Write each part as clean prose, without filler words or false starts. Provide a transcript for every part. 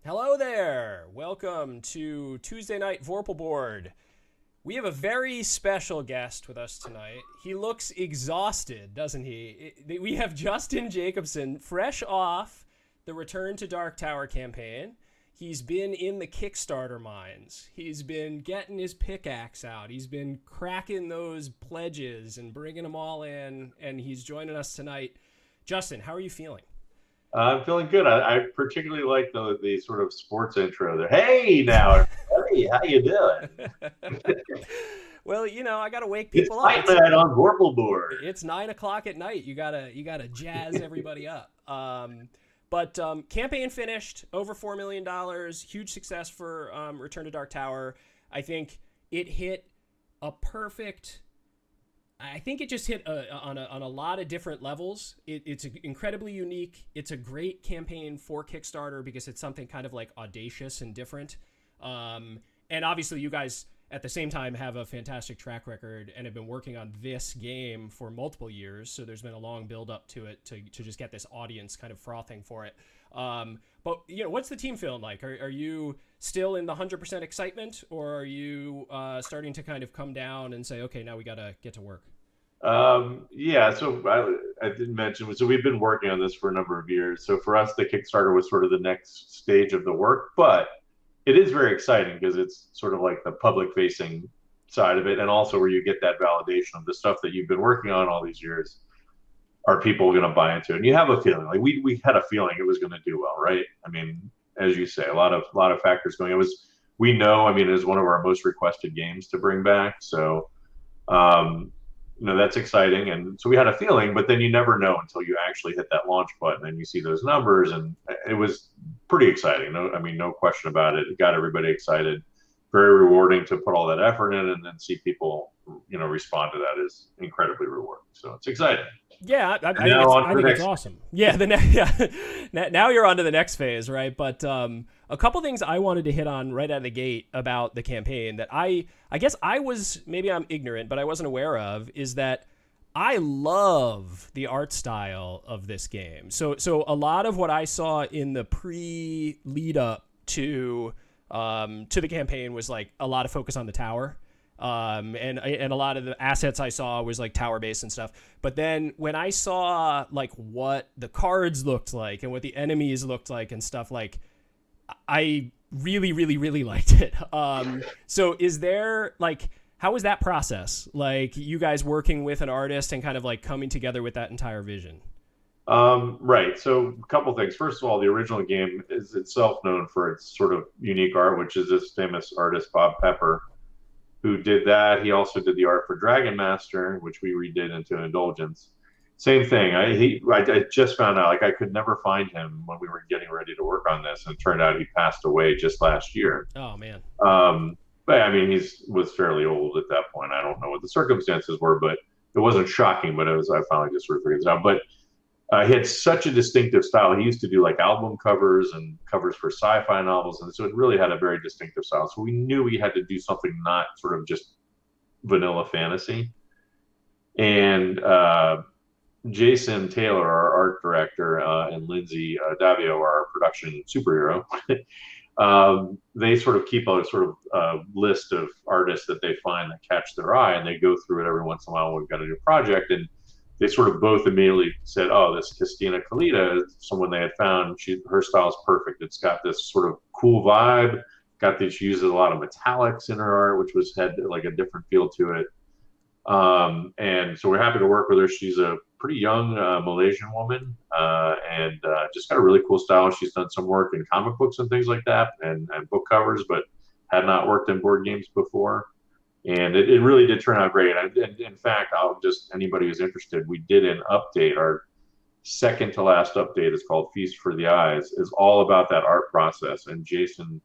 Hello there! Welcome to Tuesday Night Vorpal Board. We have a very special guest with us tonight. He looks exhausted, doesn't he? We have Justin Jacobson, fresh off the Return to Dark Tower campaign. He's been in the Kickstarter mines. He's been getting his pickaxe out. He's been cracking those pledges and bringing them all in, and he's joining us tonight. Justin, how are you feeling? I'm feeling good. I particularly like the sort of sports intro there. Hey now, everybody, how you doing? Well, I gotta wake It's people up. fight night on Vorpal Board. It's 9 o'clock at night. You gotta jazz everybody up. But campaign finished, over $4 million, huge success for Return to Dark Tower. I think it hit a perfect. I think it just hit on a lot of different levels. It's incredibly unique. It's a great campaign for Kickstarter because it's something kind of like audacious and different. And obviously, you guys at the same time have a fantastic track record and have been working on this game for multiple years. So there's been a long build up to it to just get this audience kind of frothing for it. But what's the team feeling like? Are you still in the 100% excitement, or are you starting to kind of come down and say, okay, now we got to get to work? Yeah, so I didn't mention, so we've been working on this for a number of years. So for us, the Kickstarter was sort of the next stage of the work, but it is very exciting because it's sort of like the public facing side of it, and also where you get that validation of the stuff that you've been working on all these years. Are people going to buy into it? And you have a feeling, like we had a feeling it was going to do well, right? I mean, as you say, a lot of factors going. It was, we know, I mean, it is one of our most requested games to bring back. So um, that's exciting. And so we had a feeling, but then you never know until you actually hit that launch button and you see those numbers. And it was pretty exciting. No, I mean, no question about it. It got everybody excited. Very rewarding to put all that effort in and then see people, respond to that is incredibly rewarding. So it's exciting. Yeah, I And think now it's on I to the think it's next. awesome. Yeah, yeah. Now you're on to the next phase, right? But a couple things I wanted to hit on right out of the gate about the campaign that I guess I was, maybe I'm ignorant, but I wasn't aware of, is that I love the art style of this game. So a lot of what I saw in the pre lead up to the campaign was like a lot of focus on the tower. And a lot of the assets I saw was like tower base and stuff. But then when I saw like what the cards looked like and what the enemies looked like and stuff, like I really, really, really liked it. So is there like, how was that process? Like you guys working with an artist and kind of like coming together with that entire vision? Right. So a couple things. First of all, the original game is itself known for its sort of unique art, which is this famous artist, Bob Pepper, who did that. He also did the art for Dragon Master, which we redid into Indulgence. Same thing. I just found out, like, I could never find him when we were getting ready to work on this, and it turned out he passed away just last year. Oh man. Um, but I mean, he was fairly old at that point. I don't know what the circumstances were, but it wasn't shocking. But it was, I finally just sort of figured it out. But he had such a distinctive style. He used to do like album covers and covers for sci-fi novels, and so it really had a very distinctive style. So we knew we had to do something not sort of just vanilla fantasy. And Jason Taylor, our art director, and Lindsay Davio, our production superhero, they sort of keep a sort of list of artists that they find that catch their eye, and they go through it every once in a while when we've got a new project. And they sort of both immediately said, "Oh, this Christina Kalita, someone they had found. Her style is perfect. It's got this sort of cool vibe. Got this. She uses a lot of metallics in her art, which had like a different feel to it. And so we're happy to work with her. She's a pretty young Malaysian woman, and just got a really cool style. She's done some work in comic books and things like that, and book covers, but had not worked in board games before. And it really did turn out great. And in fact, I'll just, anybody who's interested, we did an update. Our second to last update is called Feast for the Eyes, is all about that art process. And Jason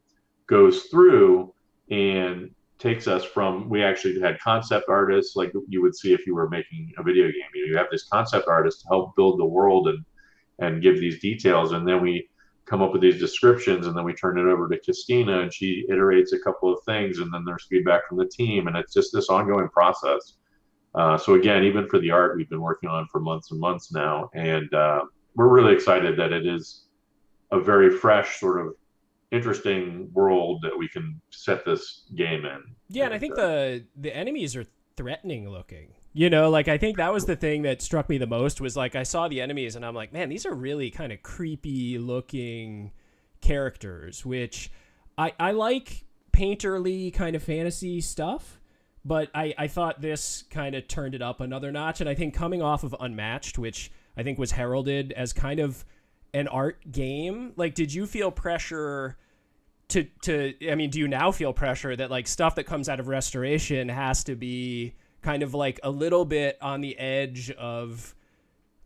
goes through and takes us from, we actually had concept artists like you would see if you were making a video game. You have this concept artist to help build the world and give these details. And then we come up with these descriptions, and then we turn it over to Christina, and she iterates a couple of things, and then there's feedback from the team, and it's just this ongoing process. So again, even for the art, we've been working on for months and months now, and we're really excited that it is a very fresh sort of interesting world that we can set this game in. Yeah, and I think the enemies are threatening looking. You know, like I think that was the thing that struck me the most was like I saw the enemies and I'm like, man, these are really kind of creepy looking characters, which I like painterly kind of fantasy stuff, but I thought this kind of turned it up another notch. And I think coming off of Unmatched, which I think was heralded as kind of an art game, like did you feel pressure to I mean, do you now feel pressure that like stuff that comes out of Restoration has to be kind of like a little bit on the edge of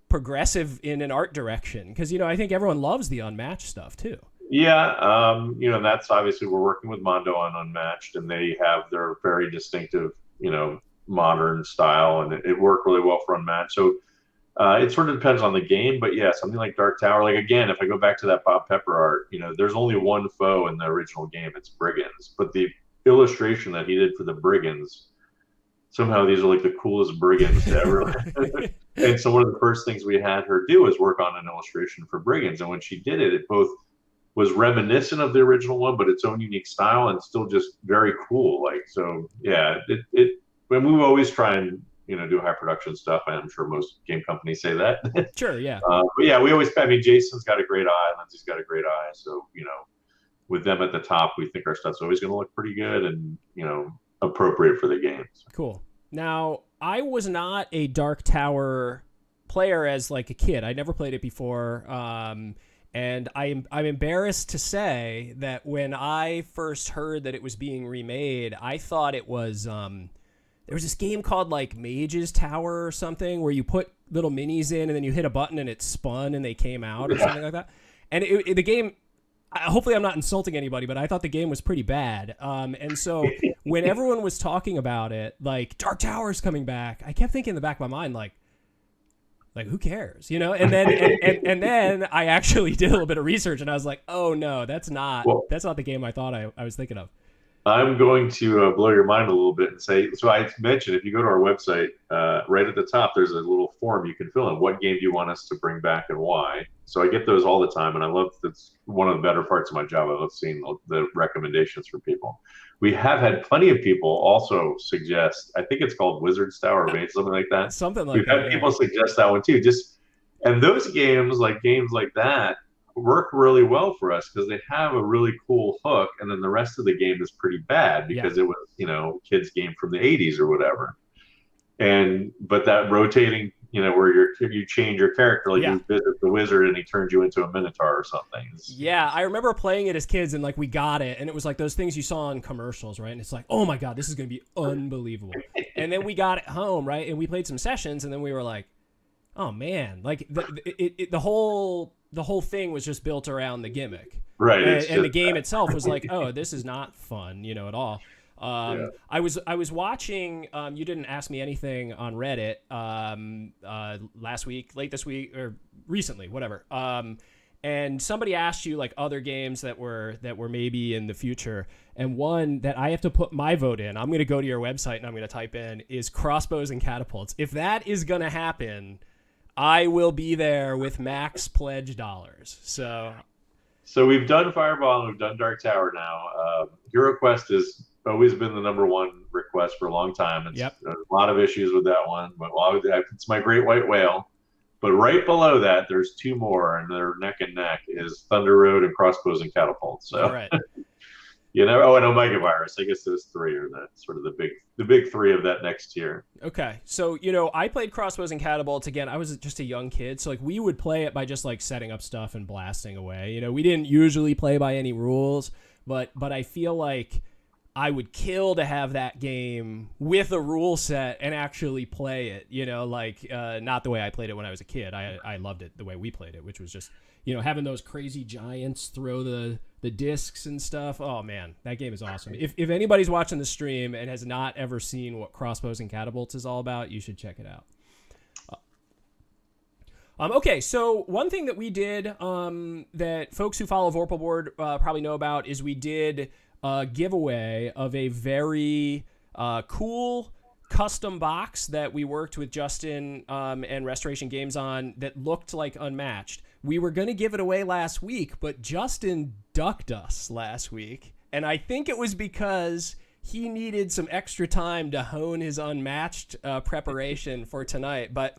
progressive in an art direction? Because, you know, I think everyone loves the Unmatched stuff too. Yeah, that's obviously we're working with Mondo on Unmatched, and they have their very distinctive, modern style, and it worked really well for Unmatched. So it sort of depends on the game, but yeah, something like Dark Tower. Like again, if I go back to that Bob Pepper art, there's only one foe in the original game. It's brigands, but the illustration that he did for the brigands, somehow these are like the coolest brigands ever. And so one of the first things we had her do was work on an illustration for brigands, and when she did it, it both was reminiscent of the original one, but its own unique style and still just very cool. Like, so yeah, when we always try and, do high production stuff. I'm sure most game companies say that. Sure. Yeah. But yeah, Jason's got a great eye. Lindsay's got a great eye. So, with them at the top, we think our stuff's always going to look pretty good and, appropriate for the games. Cool. Now, I was not a Dark Tower player as like a kid. I never played it before. And I'm embarrassed to say that when I first heard that it was being remade, I thought it was there was this game called like Mage's Tower or something where you put little minis in and then you hit a button and it spun and they came out or something like that. And the game, hopefully I'm not insulting anybody, but I thought the game was pretty bad. And so when everyone was talking about it, like Dark Tower's coming back, I kept thinking in the back of my mind, like who cares, And then and then I actually did a little bit of research, and I was like, oh no, that's not the game I thought I was thinking of. I'm going to blow your mind a little bit and say, so I mentioned if you go to our website, right at the top, there's a little form you can fill in. What game do you want us to bring back and why? So I get those all the time, and I love that's one of the better parts of my job. I love seeing the recommendations from people. We have had plenty of people also suggest, I think it's called Wizard's Tower or Mage, something like that. Something like We've that. had people suggest that one too. And those games like that work really well for us because they have a really cool hook, and then the rest of the game is pretty bad because it was, kids' game from the 80s or whatever. But that rotating, where you change your character, like you visit the wizard and he turns you into a minotaur or something. Yeah, I remember playing it as kids and like we got it, and it was like those things you saw in commercials, right? And it's like, oh my god, this is going to be unbelievable. And then we got it home, right? And we played some sessions, and then we were like, oh man, like the whole thing was just built around the gimmick, right? And the game itself was like, oh, this is not fun, at all. I was watching. You didn't ask me anything on Reddit last week, late this week, or recently, whatever. And somebody asked you like other games that were maybe in the future, and one that I have to put my vote in. I'm going to go to your website and I'm going to type in is Crossbows and Catapults. If that is going to happen, I will be there with max pledge dollars. So we've done Fireball and we've done Dark Tower now. Hero Quest has always been the number one request for a long time. There's a lot of issues with that one, but it's my Great White Whale. But right below that, there's two more, and they're neck and neck, is Thunder Road and Crossbows and Catapults. So, all right. and Omega Virus. I guess those three are the sort of the big three of that next tier. Okay. So, I played Crossbows and Catapults. Again, I was just a young kid. So, like, we would play it by just, like, setting up stuff and blasting away. We didn't usually play by any rules. But I feel like I would kill to have that game with a rule set and actually play it, not the way I played it when I was a kid. I loved it the way we played it, which was just, having those crazy giants throw the discs and stuff. Oh man, that game is awesome. If anybody's watching the stream and has not ever seen what Crossbows and Catapults is all about, you should check it out. Okay, so one thing that we did that folks who follow Vorpal Board probably know about is we did a giveaway of a very cool custom box that we worked with Justin and Restoration Games on that looked like Unmatched. We were going to give it away last week, but Justin ducked us last week. And I think it was because he needed some extra time to hone his Unmatched preparation for tonight. But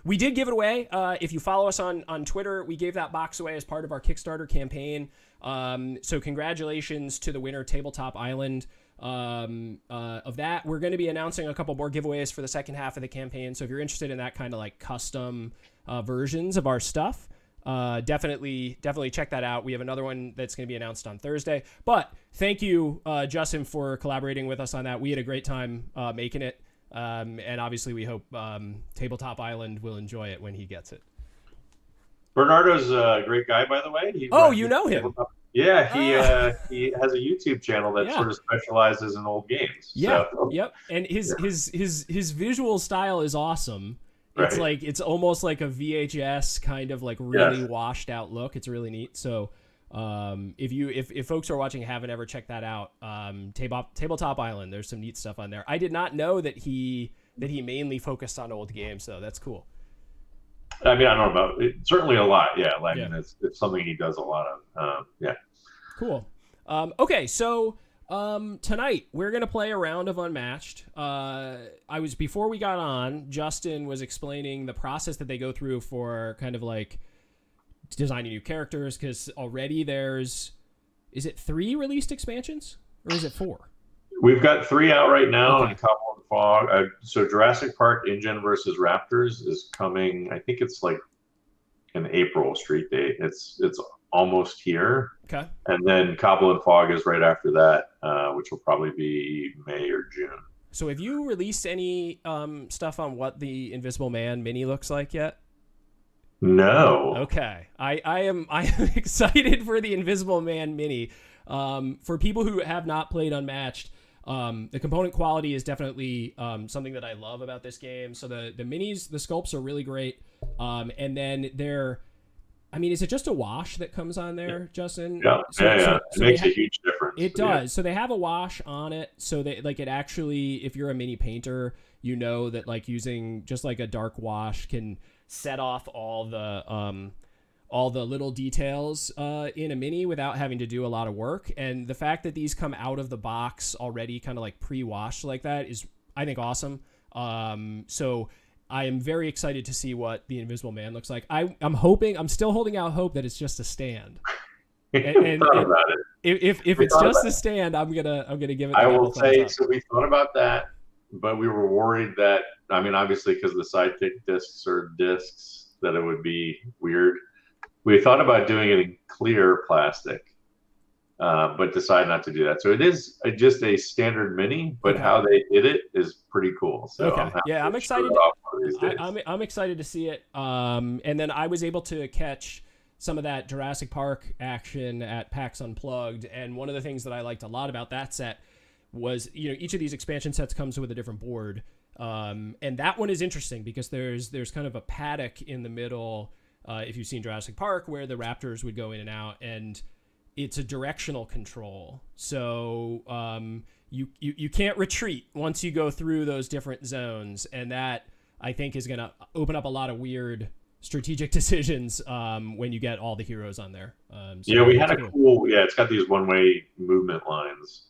we did give it away. If you follow us on Twitter, we gave that box away as part of our Kickstarter campaign. So congratulations to the winner, Tabletop Island. Of that, we're going to be announcing a couple more giveaways for the second half of the campaign. So if you're interested in that kind of like custom versions of our stuff, definitely check that out. We have another one that's going to be announced on Thursday. But thank you, Justin, for collaborating with us on that. We had a great time making it, and obviously we hope Tabletop Island will enjoy it when he gets it. Bernardo's a great guy, by the way. You know him? Yeah, he has a YouTube channel that sort of specializes in old games. Yeah, so. Yep. And his visual style is awesome. It's like it's almost like a VHS kind of like really washed out look. It's really neat. So if folks who are watching haven't ever checked that out, Tabletop Island, there's some neat stuff on there. I did not know that he mainly focused on old games, though. That's cool. I mean, I don't know about it. Certainly a lot. Yeah. I mean, it's something he does a lot of. Yeah. Cool. Okay. So, tonight we're going to play a round of Unmatched. Before we got on, Justin was explaining the process that they go through for kind of like designing new characters. 'Cause already is it 3 released expansions or is it 4? We've got 3 out right now, and a couple in fog. So Jurassic Park InGen versus Raptors is coming. I think it's like an April street date. It's almost here. Okay. And then Cobble and Fog is right after that, which will probably be May or June. So have you released any stuff on what the Invisible Man mini looks like yet? No. Okay. I am excited for the Invisible Man mini. For people who have not played Unmatched, the component quality is definitely something that I love about this game. So the minis, the sculpts are really great. And then is it just a wash that comes on there, Justin? Yeah, it makes a huge difference. It does. Yeah. So they have a wash on it. So they it actually, if you're a mini painter, you know that like using just like a dark wash can set off all the little details in a mini without having to do a lot of work. And the fact that these come out of the box already kind of like pre-washed like that is, I think, awesome. So I am very excited to see what the Invisible Man looks like. I'm still holding out hope that it's just a stand. And if it's just a stand, I'm gonna give it. I will say, so we thought about that, but we were worried that, I mean, obviously because the sidekick discs are discs, that it would be weird. We thought about doing it in clear plastic, but decided not to do that. So it is just a standard mini, but how they did it is pretty cool. So I'm excited. I'm excited to see it. And then I was able to catch some of that Jurassic Park action at PAX Unplugged. And one of the things that I liked a lot about that set was, each of these expansion sets comes with a different board. And that one is interesting because there's kind of a paddock in the middle, if you've seen Jurassic Park, where the raptors would go in and out, and it's a directional control. So you can't retreat once you go through those different zones, and that, I think, is going to open up a lot of weird strategic decisions when you get all the heroes on there. We had a cool, it's got these one-way movement lines.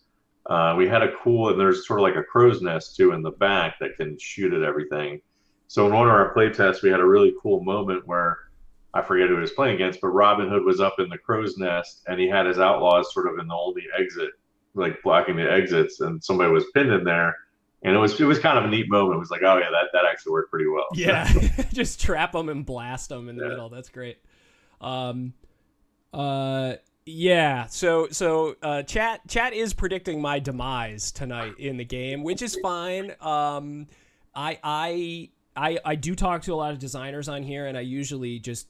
We had and there's sort of like a crow's nest too in the back that can shoot at everything. So in one of our play tests, we had a really cool moment where, I forget who he was playing against, but Robin Hood was up in the crow's nest and he had his outlaws sort of in the only exit, like blocking the exits, and somebody was pinned in there. And it was kind of a neat moment. It was like, oh yeah, that actually worked pretty well. Yeah, just trap them and blast them in the middle. That's great. So chat is predicting my demise tonight in the game, which is fine. I do talk to a lot of designers on here, and I usually just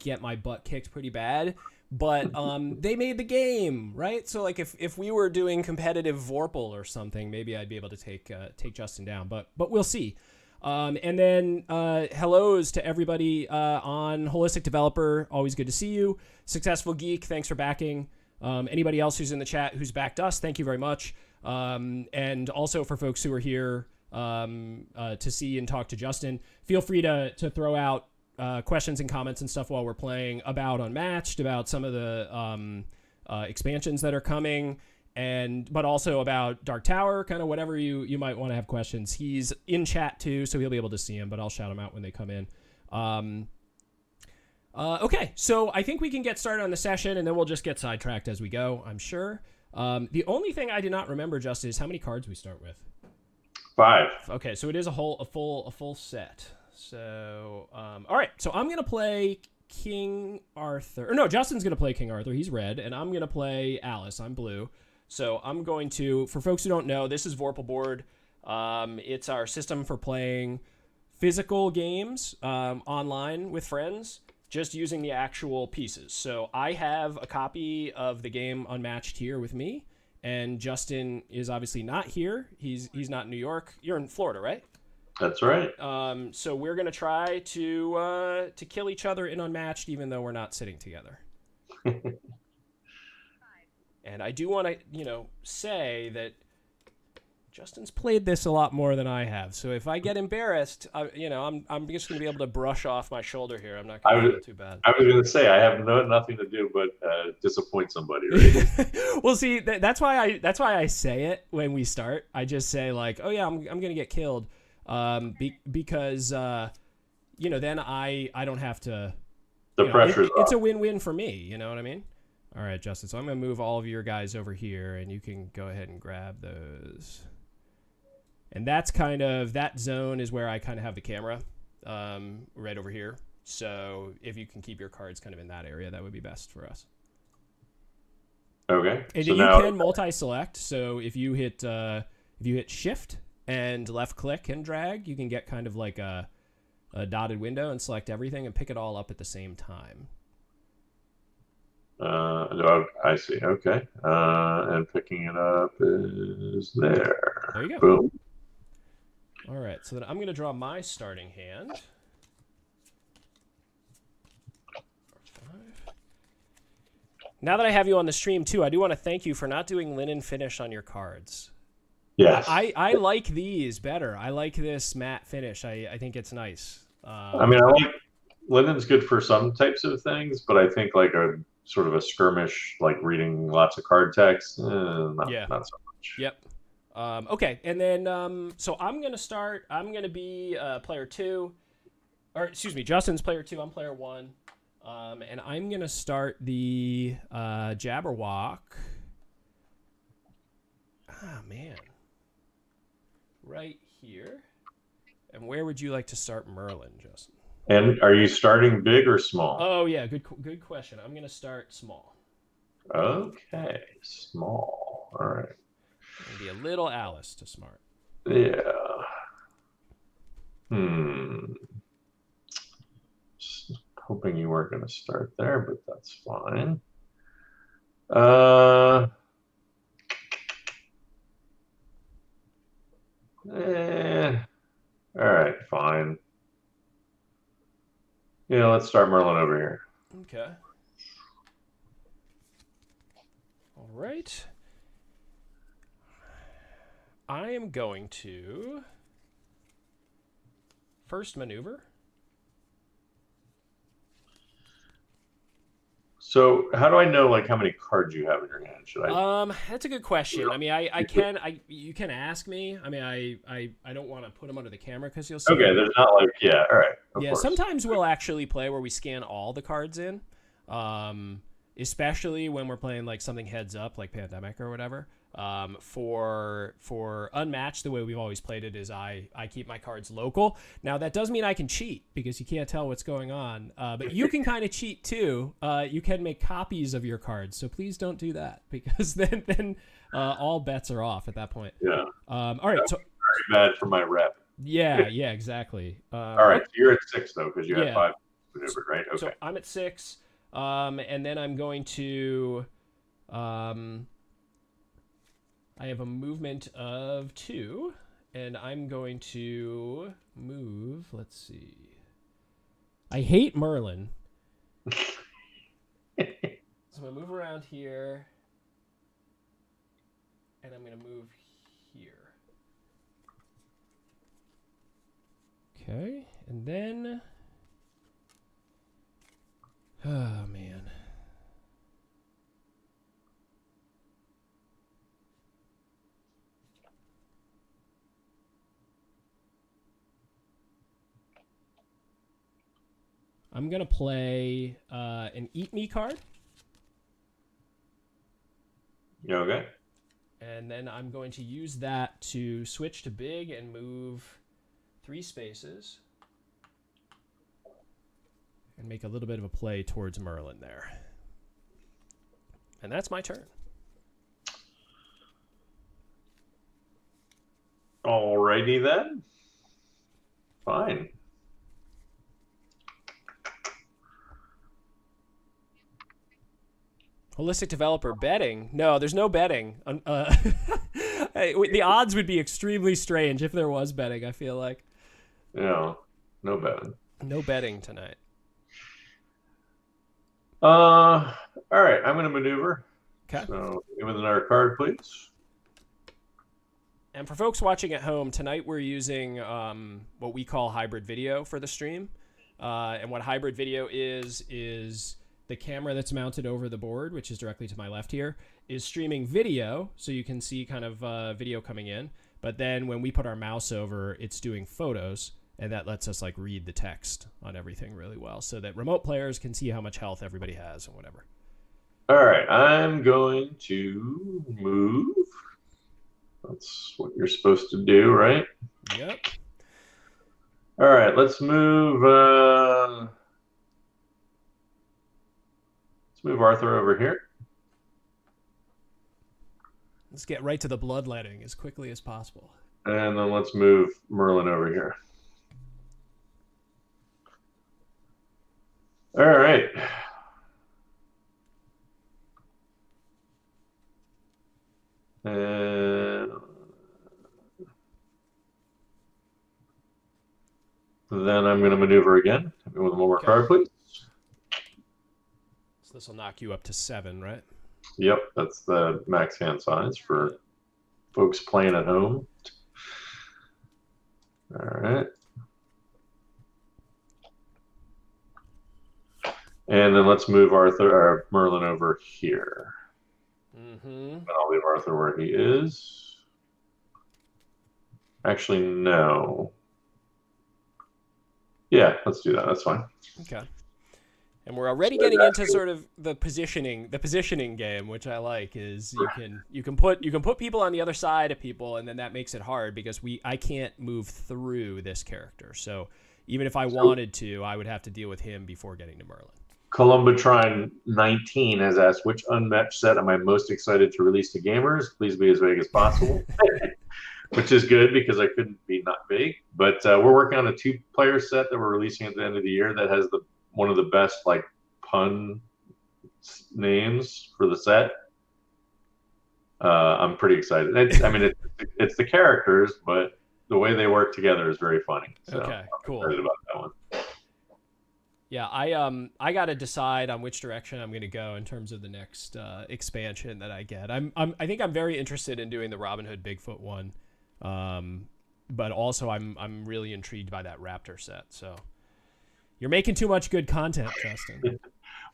get my butt kicked pretty bad. But they made the game, right? So like if we were doing competitive Vorpal or something, maybe I'd be able to take Justin down. But we'll see. And then hellos to everybody on Holistic Developer. Always good to see you. Successful Geek, thanks for backing. Anybody else who's in the chat who's backed us, thank you very much. And also for folks who are here to see and talk to Justin. Feel free to throw out questions and comments and stuff while we're playing about Unmatched, about some of the expansions that are coming, but also about Dark Tower, kind of whatever you might want to have questions. He's in chat too, so he'll be able to see him, but I'll shout him out when they come in. Okay, so I think we can get started on the session, and then we'll just get sidetracked as we go, I'm sure. The only thing I did not remember, Justin, is how many cards we start with. 5. Okay, so it is a full set. So, all right. So I'm gonna play King Arthur. Or no, Justin's gonna play King Arthur. He's red, and I'm gonna play Alice. I'm blue. So I'm going to. For folks who don't know, this is Vorpal Board. It's our system for playing physical games online with friends, just using the actual pieces. So I have a copy of the game Unmatched here with me, and Justin is obviously not here. He's not in New York. You're in Florida, right? That's right. So we're gonna try to kill each other in Unmatched, even though we're not sitting together. And I do want to, say that Justin's played this a lot more than I have. So if I get embarrassed, I'm just gonna be able to brush off my shoulder here. I'm not gonna feel too bad. I was gonna say I have nothing to do but disappoint somebody, right? Well, see, that's why I say it when we start. I just say like, oh yeah, I'm gonna get killed. Because then I don't have to. The pressure's it's a win-win for me. You know what I mean? All right, Justin. So I'm gonna move all of your guys over here, and you can go ahead and grab those. And that's that zone is where I kind of have the camera, right over here. So if you can keep your cards kind of in that area, that would be best for us. Okay. And so you now can multi-select. So if you hit Shift and left click and drag, you can get kind of like a dotted window and select everything and pick it all up at the same time. I see. Okay. And picking it up is there. There you go. Boom. All right. So then I'm going to draw my starting hand. 5. Now that I have you on the stream too, I do want to thank you for not doing linen finish on your cards. Yes. I like these better. I like this matte finish. I think it's nice. I like linen's good for some types of things, but I think like a sort of a skirmish, like reading lots of card text, not so much. Yep. Okay, and then so I'm gonna start. I'm gonna be player 2, or excuse me, Justin's player 2. I'm player 1, and I'm gonna start the Jabberwock. Ah man, right here. And where would you like to start Merlin, Justin? And are you starting big or small? Oh yeah, good question. I'm gonna start small. Okay, small. All right. Maybe a little Alice to smart. Yeah. Just hoping you weren't going to start there, but that's fine. All right, fine. Let's start Merlin over here. Okay. All right. I am going to first maneuver. So how do I know like how many cards you have in your hand? Should I? That's a good question. I mean, you can ask me. I mean, I don't want to put them under the camera because you'll see. Okay, there's not like all right. Of course. Sometimes we'll actually play where we scan all the cards in, especially when we're playing like something heads up like Pandemic or whatever. For Unmatched, the way we've always played it is I keep my cards local. Now that does mean I can cheat because you can't tell what's going on, but you can kind of cheat too. You can make copies of your cards, so please don't do that because then all bets are off at that point. Yeah. All right. So very bad for my rep. Yeah, exactly. All right, so you're at 6 though because you had 5 maneuvered, right? Okay. So I'm at 6, and then I'm going to. I have a movement of 2, and I'm going to move. Let's see. I hate Merlin. So I'm going to move around here, and I'm going to move here. Okay, and then... Oh, man. I'm going to play an Eat Me card. You okay? And then I'm going to use that to switch to big and move 3 spaces. And make a little bit of a play towards Merlin there. And that's my turn. Alrighty then. Fine. Holistic developer betting? No, there's no betting. The odds would be extremely strange if there was betting, I feel like. Yeah, no betting. No betting tonight. All right, I'm going to maneuver. Okay. So give us another card, please. And for folks watching at home, tonight we're using what we call hybrid video for the stream. And what hybrid video is the camera that's mounted over the board, which is directly to my left here, is streaming video, so you can see kind of video coming in. But then when we put our mouse over, it's doing photos, and that lets us like read the text on everything really well, so that remote players can see how much health everybody has and whatever. All right, I'm going to move. That's what you're supposed to do, right? Yep. All right, let's move. Let's move Arthur over here. Let's get right to the bloodletting as quickly as possible. And then let's move Merlin over here. All right. And then I'm going to maneuver again. With one more card, please. So this will knock you up to 7, right? Yep, that's the max hand size for folks playing at home. All right. And then let's move Merlin over here. Mm-hmm. And I'll leave Arthur where he is. Actually, no. Yeah, let's do that. That's fine. Okay. And we're already getting into sort of the positioning game, which I like. Is you can put people on the other side of people, and then that makes it hard because I can't move through this character. So even if I wanted to, I would have to deal with him before getting to Merlin. Columbatron 19 has asked, which unmatched set am I most excited to release to gamers? Please be as big as possible. Which is good because I couldn't be not big. But we're working on a 2-player set that we're releasing at the end of the year that has one of the best like pun names for the set. I'm pretty excited. It's the characters, but the way they work together is very funny. So okay, cool. I'm excited about that one. Yeah, I got to decide on which direction I'm going to go in terms of the next expansion that I get. I think I'm very interested in doing the Robin Hood Bigfoot one, but also I'm really intrigued by that Raptor set. So you're making too much good content, Justin.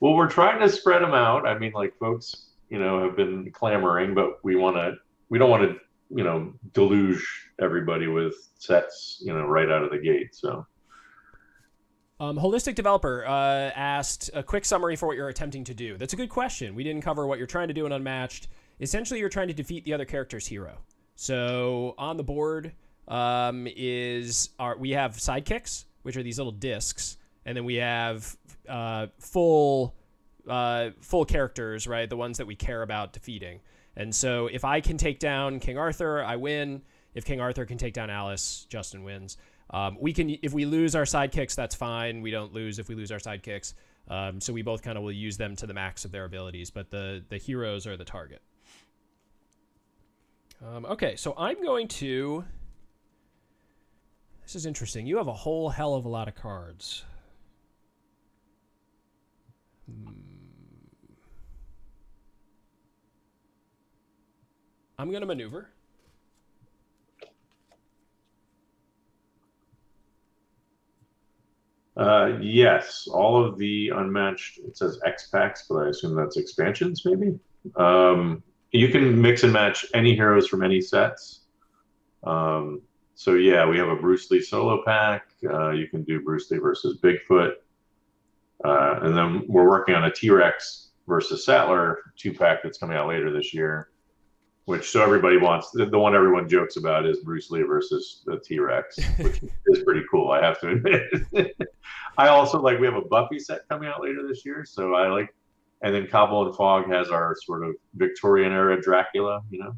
Well, we're trying to spread them out. I mean, like folks, have been clamoring, but we don't want to, deluge everybody with sets, right out of the gate. So. Holistic Developer asked a quick summary for what you're attempting to do. That's a good question. We didn't cover what you're trying to do in Unmatched. Essentially, you're trying to defeat the other character's hero. So on the board we have sidekicks, which are these little discs, and then we have full characters, right? The ones that we care about defeating. And so if I can take down King Arthur, I win. If King Arthur can take down Alice, Justin wins. If we lose our sidekicks, that's fine. We don't lose if we lose our sidekicks. So we both kind of will use them to the max of their abilities, but the heroes are the target. Okay, so I'm going to... This is interesting. You have a whole hell of a lot of cards. I'm going to maneuver. Yes, all of the unmatched, it says X packs, but I assume that's expansions, maybe. Um, you can mix and match any heroes from any sets. Um, so yeah, we have a Bruce Lee solo pack. You can do Bruce Lee versus Bigfoot, and then we're working on a T-Rex versus Sattler 2 pack that's coming out later this year. Which so everybody wants the one everyone jokes about is Bruce Lee versus the T-Rex, which is pretty cool, I have to admit. I also like we have a Buffy set coming out later this year, so I like, and then Cobble and Fog has our sort of Victorian era Dracula, you know.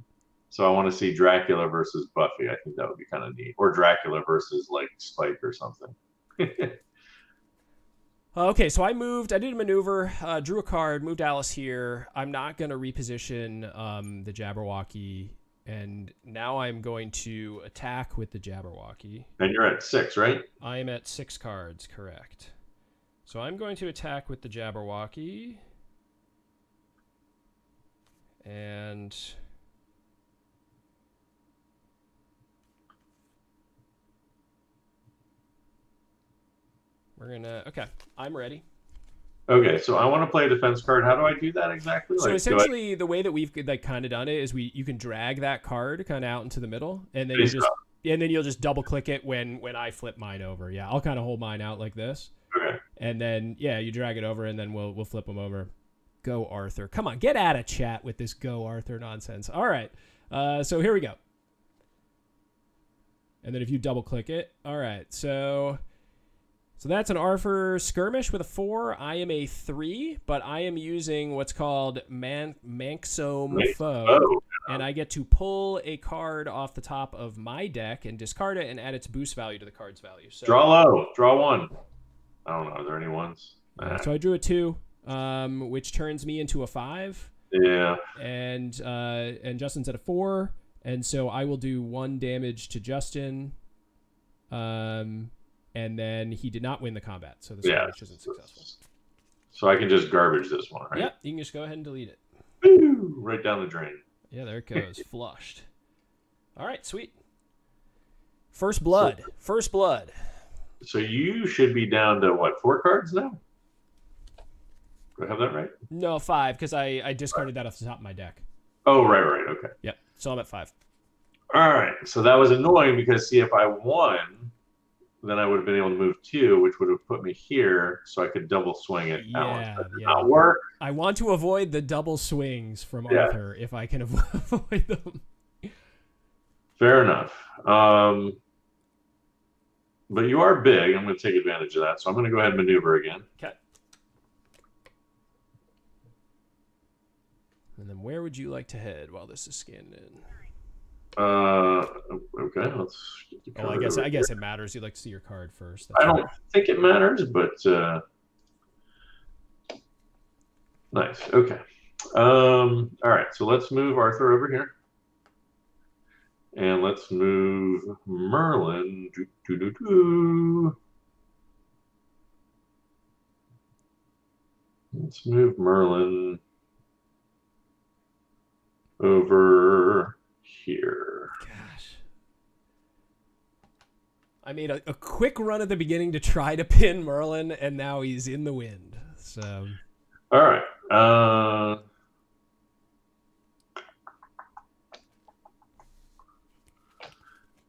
So I want to see Dracula versus Buffy. I think that would be kind of neat, or Dracula versus like Spike or something. Okay, so I did a maneuver, drew a card, moved Alice here. I'm not going to reposition the Jabberwocky, and now I'm going to attack with the Jabberwocky. And you're at 6, right? I am at 6 cards, correct. So I'm going to attack with the Jabberwocky. And we're gonna, okay, I'm ready. Okay, so I want to play a defense card. How do I do that exactly? So Like, essentially, the way that we've like kind of done it is you can drag that card kind of out into the middle, and then you'll just double click it when I flip mine over. Yeah, I'll kind of hold mine out like this, okay. and then yeah, you drag it over, and then we'll flip them over. Go Arthur! Come on, get out of chat with this Go Arthur nonsense. All right, so here we go. And then if you double click it, all right, so that's an Arthur skirmish with a 4. I am a 3, but I am using what's called Manxome Foe, and I get to pull a card off the top of my deck and discard it and add its boost value to the card's value. So, draw low, draw 1. I don't know. Are there any ones? So I drew a 2, which turns me into a 5. Yeah. And Justin's at a 4, and so I will do 1 damage to Justin. And then he did not win the combat, so the skirmish isn't successful. So I can just garbage this one, right? Yeah, you can just go ahead and delete it. Woo! Right down the drain. Yeah, there it goes. Flushed. All right, sweet. First blood. First blood. So you should be down to, what, 4 cards now? Do I have that right? No, 5, because I discarded that off the top of my deck. Oh, right. Okay. Yep, so I'm at 5. All right. So that was annoying because, see, if I won, then I would have been able to move 2, which would have put me here, so I could double swing it. Yeah, that did not work. I want to avoid the double swings from Arthur if I can avoid them. Fair enough. But you are big. I'm going to take advantage of that, so I'm going to go ahead and maneuver again. Okay. And then where would you like to head while this is scanned in? Okay, let's get the card. I guess it matters. You'd like to see your card first. I don't think it matters, but nice. Okay. All right, so let's move Arthur over here. And let's move Merlin. Let's move Merlin over here. Gosh. I made a quick run at the beginning to try to pin Merlin, and now he's in the wind. So. All right.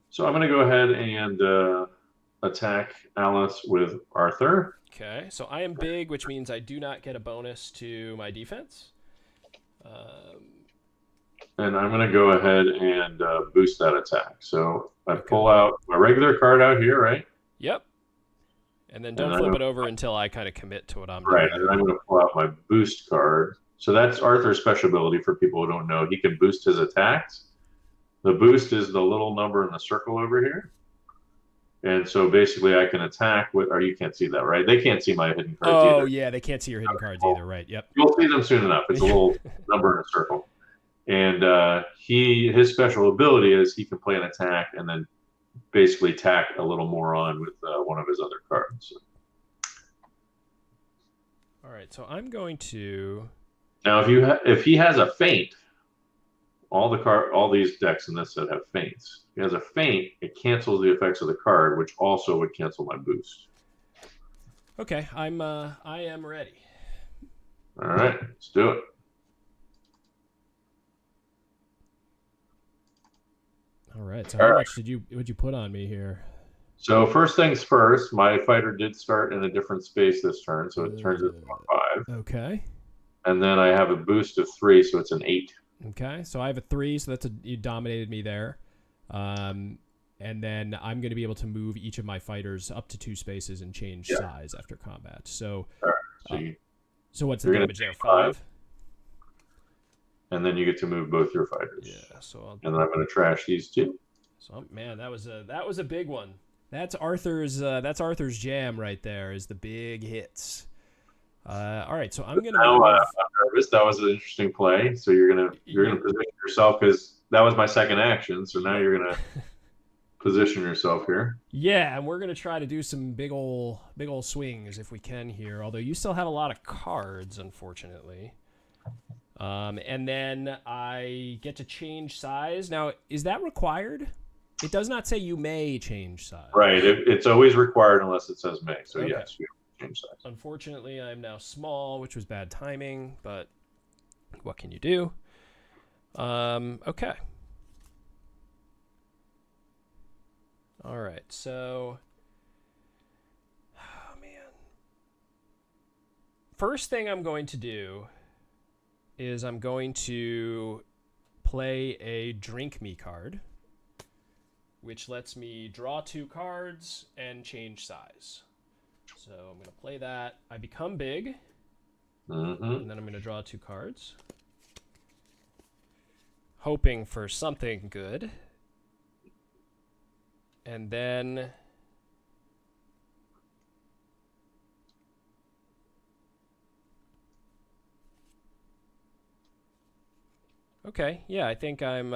So I'm going to go ahead and attack Alice with Arthur. Okay, so I am big, which means I do not get a bonus to my defense. And I'm going to go ahead and boost that attack. So I pull out my regular card out here, right? Yep. And then don't flip it over until I kind of commit to what I'm doing. Right, and I'm going to pull out my boost card. So that's Arthur's special ability for people who don't know. He can boost his attacks. The boost is the little number in the circle over here. And so basically I can attack with, or you can't see that, right? They can't see my hidden cards either. Oh, yeah, they can't see your hidden cards either, right? Yep. You'll see them soon enough. It's a little number in a circle. And his special ability is he can play an attack and then basically tack a little more on with one of his other cards. All right, so I'm going to. Now, if he has a feint, all these decks in this set have feints. If he has a feint, it cancels the effects of the card, which also would cancel my boost. Okay, I am ready. All right, let's do it. All right. So All how right. much would you put on me here? So first things first, my fighter did start in a different space this turn, so it turns into a 5. Okay. And then I have a boost of 3, so it's an 8. Okay. So I have a 3, so you dominated me there. And then I'm going to be able to move each of my fighters up to 2 spaces and change Yeah. size after combat. So, All right. So uh, so what's the you're going to damage there? take 5, 5. and then you get to move both your fighters. Yeah. And then I'm going to trash these 2. So man, that was a big one. That's Arthur's jam right there. Is the big hits. All right. So I'm gonna Now move. I'm nervous. That was an interesting play. So you're gonna position yourself because that was my second action. So now Yep. you're gonna position yourself here. Yeah, and we're gonna try to do some big ol' swings if we can here. Although you still have a lot of cards, unfortunately. And then I get to change size. Now, is that required? It does not say you may change size. Right. It's always required unless it says may. So Okay. yes, you change size. Unfortunately, I'm now small, which was bad timing, but what can you do? Okay. All right, so... Oh, man. First thing I'm going to do is I'm going to play a Drink Me card, which lets me draw 2 cards and change size. So I'm going to play that. I become big, Mm-hmm. and then I'm going to draw 2 cards, hoping for something good. And then okay, yeah, I think I'm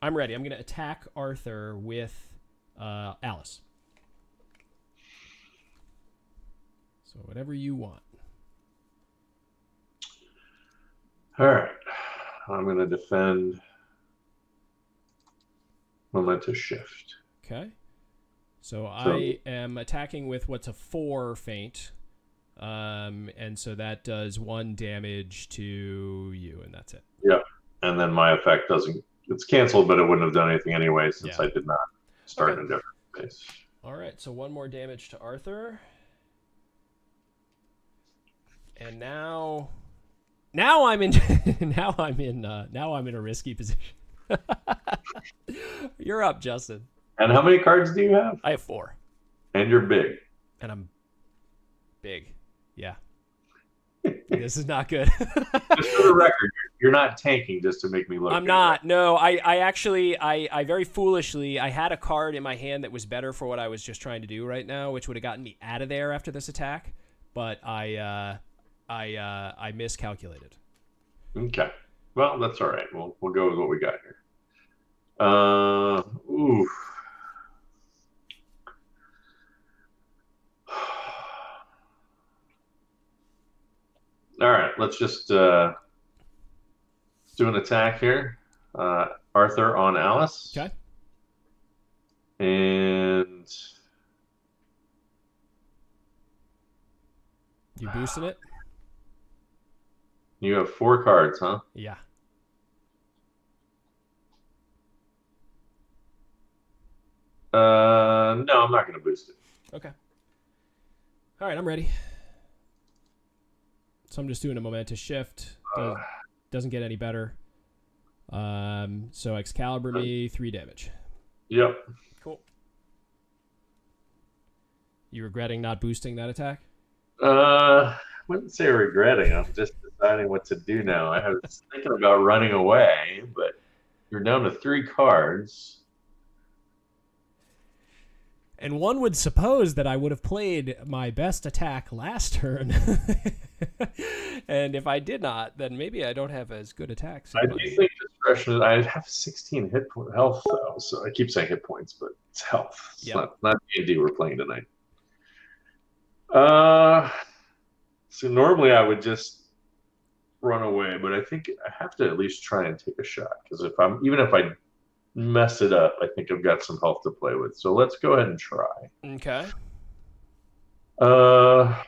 ready. I'm going to attack Arthur with Alice. So whatever you want. All right. I'm gonna defend momentous shift. Okay. So I am attacking with what's a 4 feint. And so that does 1 damage to you, and that's it. Yep. And then my effect it's canceled, but it wouldn't have done anything anyway since I did not start in a different space. All right, so 1 more damage to Arthur. And now I'm in now I'm in a risky position. You're up, Justin. And how many cards do you have? I have 4. And you're big. And I'm big. Yeah. This is not good. Just for the record, you're not tanking just to make me look. I'm not. Right? No, I actually very foolishly, I had a card in my hand that was better for what I was just trying to do right now, which would have gotten me out of there after this attack, but I miscalculated. Okay. Well, that's all right. We'll go with what we got here. Ooh. All right, let's just do an attack here. Arthur on Alice. Okay. And you boosting it? You have 4 cards, huh? Yeah. No, I'm not going to boost it. Okay. All right, I'm ready. So I'm just doing a momentous shift. Doesn't get any better. So Excalibur me 3 damage. Yep. Cool. You regretting not boosting that attack? I wouldn't say regretting. I'm just deciding what to do now. I was thinking about running away, but you're down to 3 cards. And one would suppose that I would have played my best attack last turn. And if I did not, then maybe I don't have as good attacks. I do think discretion. I have 16 health though, so I keep saying hit points, but it's health. It's not D&D we're playing tonight. So normally I would just run away, but I think I have to at least try and take a shot because even if I mess it up, I think I've got some health to play with. So let's go ahead and try. Okay. Uh,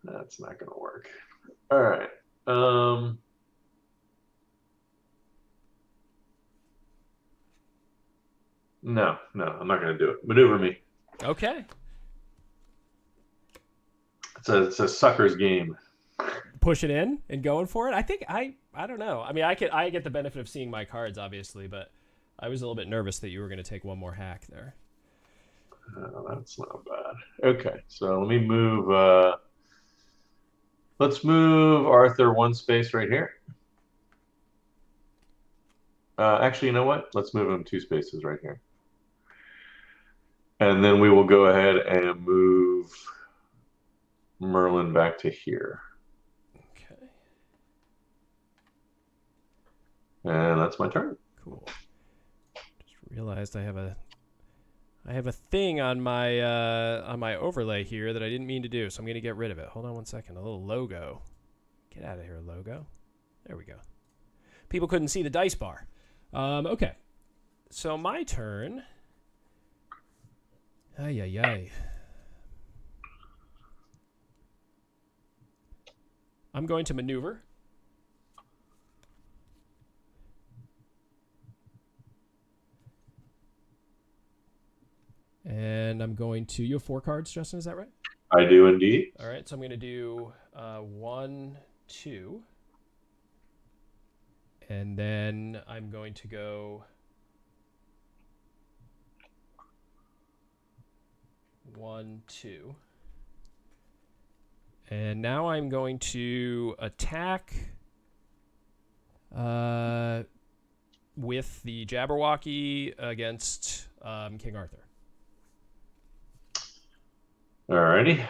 that's not going to work. All right. No, I'm not going to do it. Maneuver me. Okay. It's a sucker's game. Pushing in and going for it. I think I don't know. I mean, I get the benefit of seeing my cards, obviously, but I was a little bit nervous that you were going to take one more hack there. That's not bad. Okay, so let me move. Let's move Arthur one space right here. Actually, you know what? Let's move him two spaces right here. And then we will go ahead and move Merlin back to here. Okay. And that's my turn. Cool. Just realized I have a thing on my overlay here that I didn't mean to do, so I'm going to get rid of it. Hold on one second. A little logo. Get out of here, logo. There we go. People couldn't see the dice bar. Okay. So my turn. Ay, ay, ay. I'm going to maneuver. And I'm going to... You have 4 cards, Justin, is that right? I do indeed. All right, so I'm going to do 1, 2. And then I'm going to go 1, 2. And now I'm going to attack with the Jabberwocky against King Arthur. Alrighty.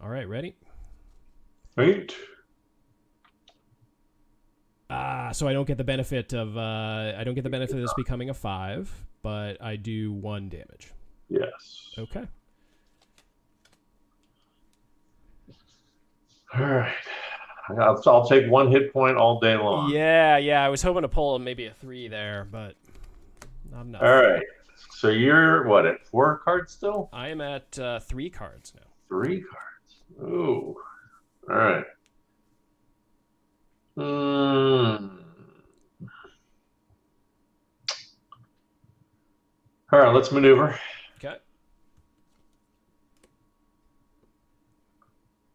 All right, ready? Right. So I don't get the benefit of this becoming a 5, but I do 1 damage. Yes. Okay. All right. I'll take 1 hit point all day long. Yeah. I was hoping to pull maybe a 3 there, but not enough. All right. So you're what, at 4 cards still? I am at 3 cards now. 3 cards. Ooh. All right. All right, let's maneuver. Okay.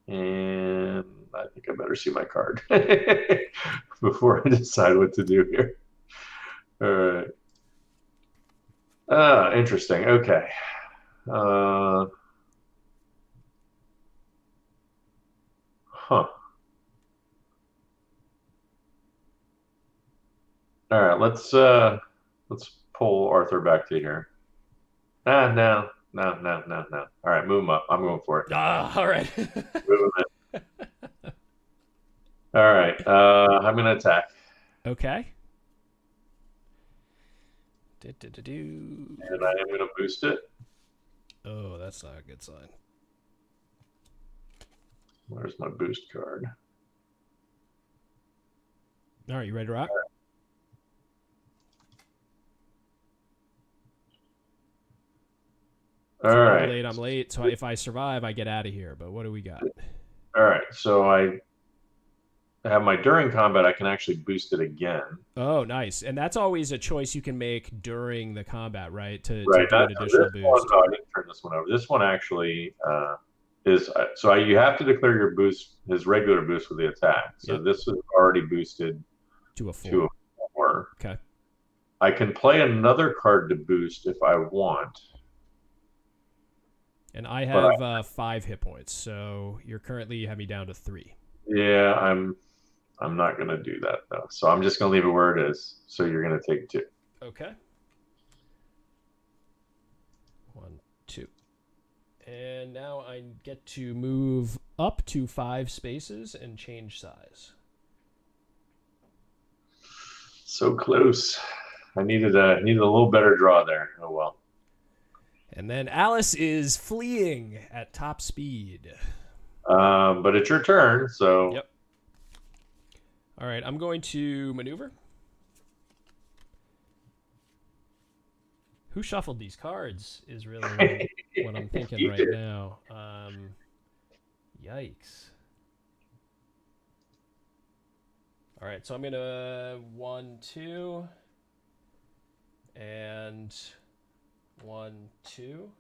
And I think I better see my card before I decide what to do here. All right. Interesting. Okay. Huh. All right, let's pull Arthur back to here. No. All right, move him up. I'm going for it. All right. Move him in. All right, I'm going to attack. Okay. And I am going to boost it. Oh, that's not a good sign. Where's my boost card? All right, you ready to rock? All right. I'm late. So if I survive, I get out of here. But what do we got? All right. So I have my during combat. I can actually boost it again. Oh, nice. And that's always a choice you can make during the combat, right? To do Right. an additional boost. No, I didn't turn this one over. This one actually is so you have to declare your boost, his regular boost with the attack. So Yep. this is already boosted To a 4. Okay. I can play another card to boost if I want. And I have 5 hit points, so you have me down to 3. Yeah, I'm not going to do that though. So I'm just going to leave it where it is. So you're going to take 2. Okay. 1, 2. And now I get to move up to 5 spaces and change size. So close. I needed a little better draw there. Oh well. And then Alice is fleeing at top speed. But it's your turn, so. Yep. All right, I'm going to maneuver. Who shuffled these cards is really what I'm thinking right now. Yikes. All right, so I'm going to 1, 2, and 1, 2.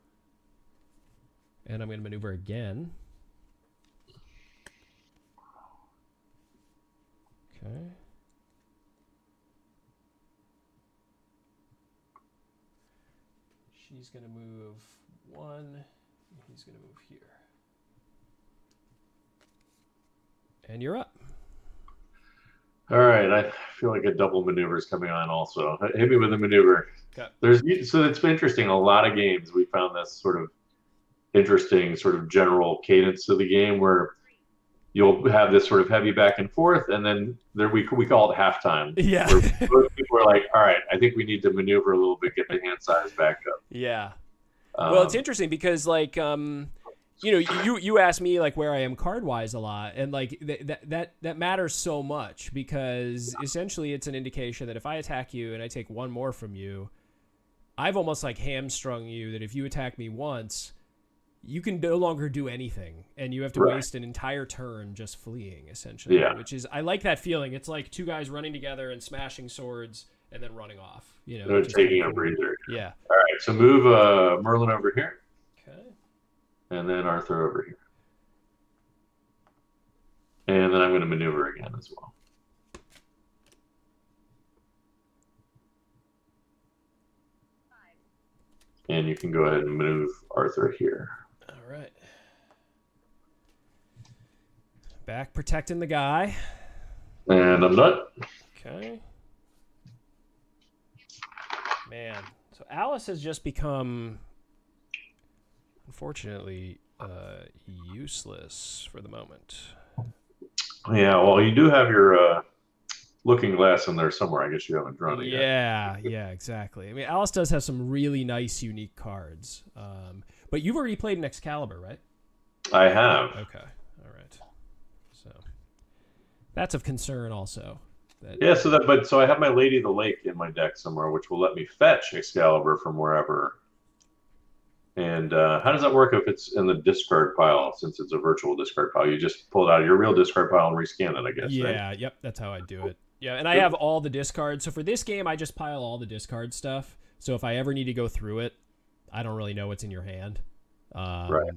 And I'm going to maneuver again. Okay. She's going to move 1, and he's going to move here. And you're up. All right, I feel like a double maneuver is coming on also. Hit me with a maneuver. Okay. So it's been interesting. A lot of games we found this sort of interesting sort of general cadence to the game where you'll have this sort of heavy back and forth, and then we call it halftime. Yeah. Where most people are like, all right, I think we need to maneuver a little bit, get the hand size back up. Yeah. Well, it's interesting because like you asked me like where I am card wise a lot, and like that matters so much because essentially it's an indication that if I attack you and I take one more from you, I've almost like hamstrung you. That if you attack me once, you can no longer do anything, and you have to waste an entire turn just fleeing, essentially. Yeah. Which is, I like that feeling. It's like two guys running together and smashing swords and then running off. Taking a breather. Yeah. All right, so move Merlin over here. Okay. And then Arthur over here. And then I'm going to maneuver again as well. And you can go ahead and move Arthur here. All right. Back protecting the guy. And I'm done. Okay. Man. So Alice has just become, unfortunately, useless for the moment. Yeah, well, you do have your looking glass in there somewhere. I guess you haven't drawn it yet. Yeah, exactly. I mean, Alice does have some really nice, unique cards. But you've already played an Excalibur, right? I have. Okay. All right. So that's of concern also. So I have my Lady of the Lake in my deck somewhere, which will let me fetch Excalibur from wherever. And how does that work if it's in the discard pile? Since it's a virtual discard pile, you just pull it out of your real discard pile and rescan it, I guess. Yeah, right? Yep, that's how I do it. Yeah, and I have all the discards. So for this game, I just pile all the discard stuff. So if I ever need to go through it, I don't really know what's in your hand. Right.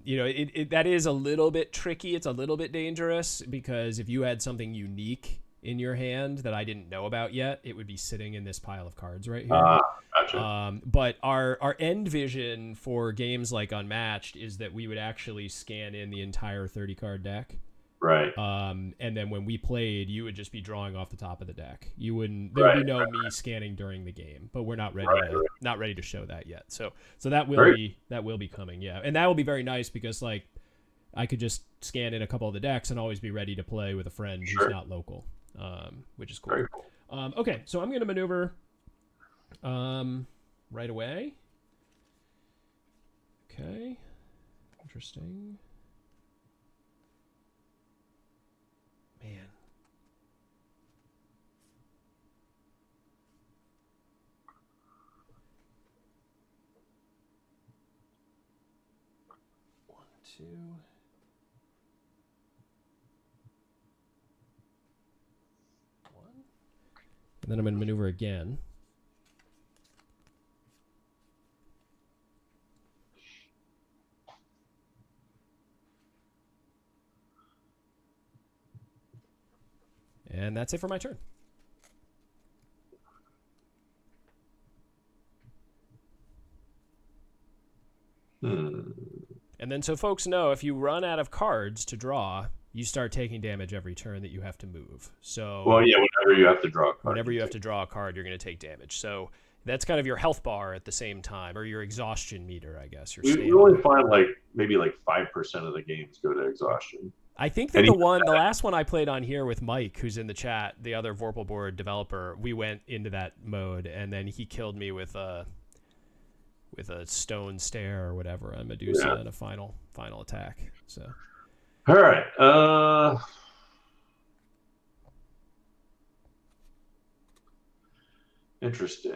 That is a little bit tricky. It's a little bit dangerous because if you had something unique in your hand that I didn't know about yet, it would be sitting in this pile of cards right here. Gotcha. But our end vision for games like Unmatched is that we would actually scan in the entire 30-card deck. Right. And then when we played, you would just be drawing off the top of the deck. You wouldn't. There would be no me scanning during the game. But we're not ready to show that yet. So that will be coming. Yeah, and that will be very nice because like I could just scan in a couple of the decks and always be ready to play with a friend who's not local, which is cool. Very cool. Okay, so I'm gonna maneuver right away. Okay, interesting. Man. One, two. One. And then I'm going to maneuver again. And that's it for my turn. And then so folks know if you run out of cards to draw, you start taking damage every turn that you have to move. So whenever you have to draw a card. Whenever you have to draw a card, you're going to take damage. So that's kind of your health bar at the same time, or your exhaustion meter, I guess. We only find maybe 5% of the games go to exhaustion. I think that the last one I played on here with Mike, who's in the chat, the other Vorpal Board developer, we went into that mode, and then he killed me with a stone stare or whatever on Medusa in a final attack. So, all right. Interesting.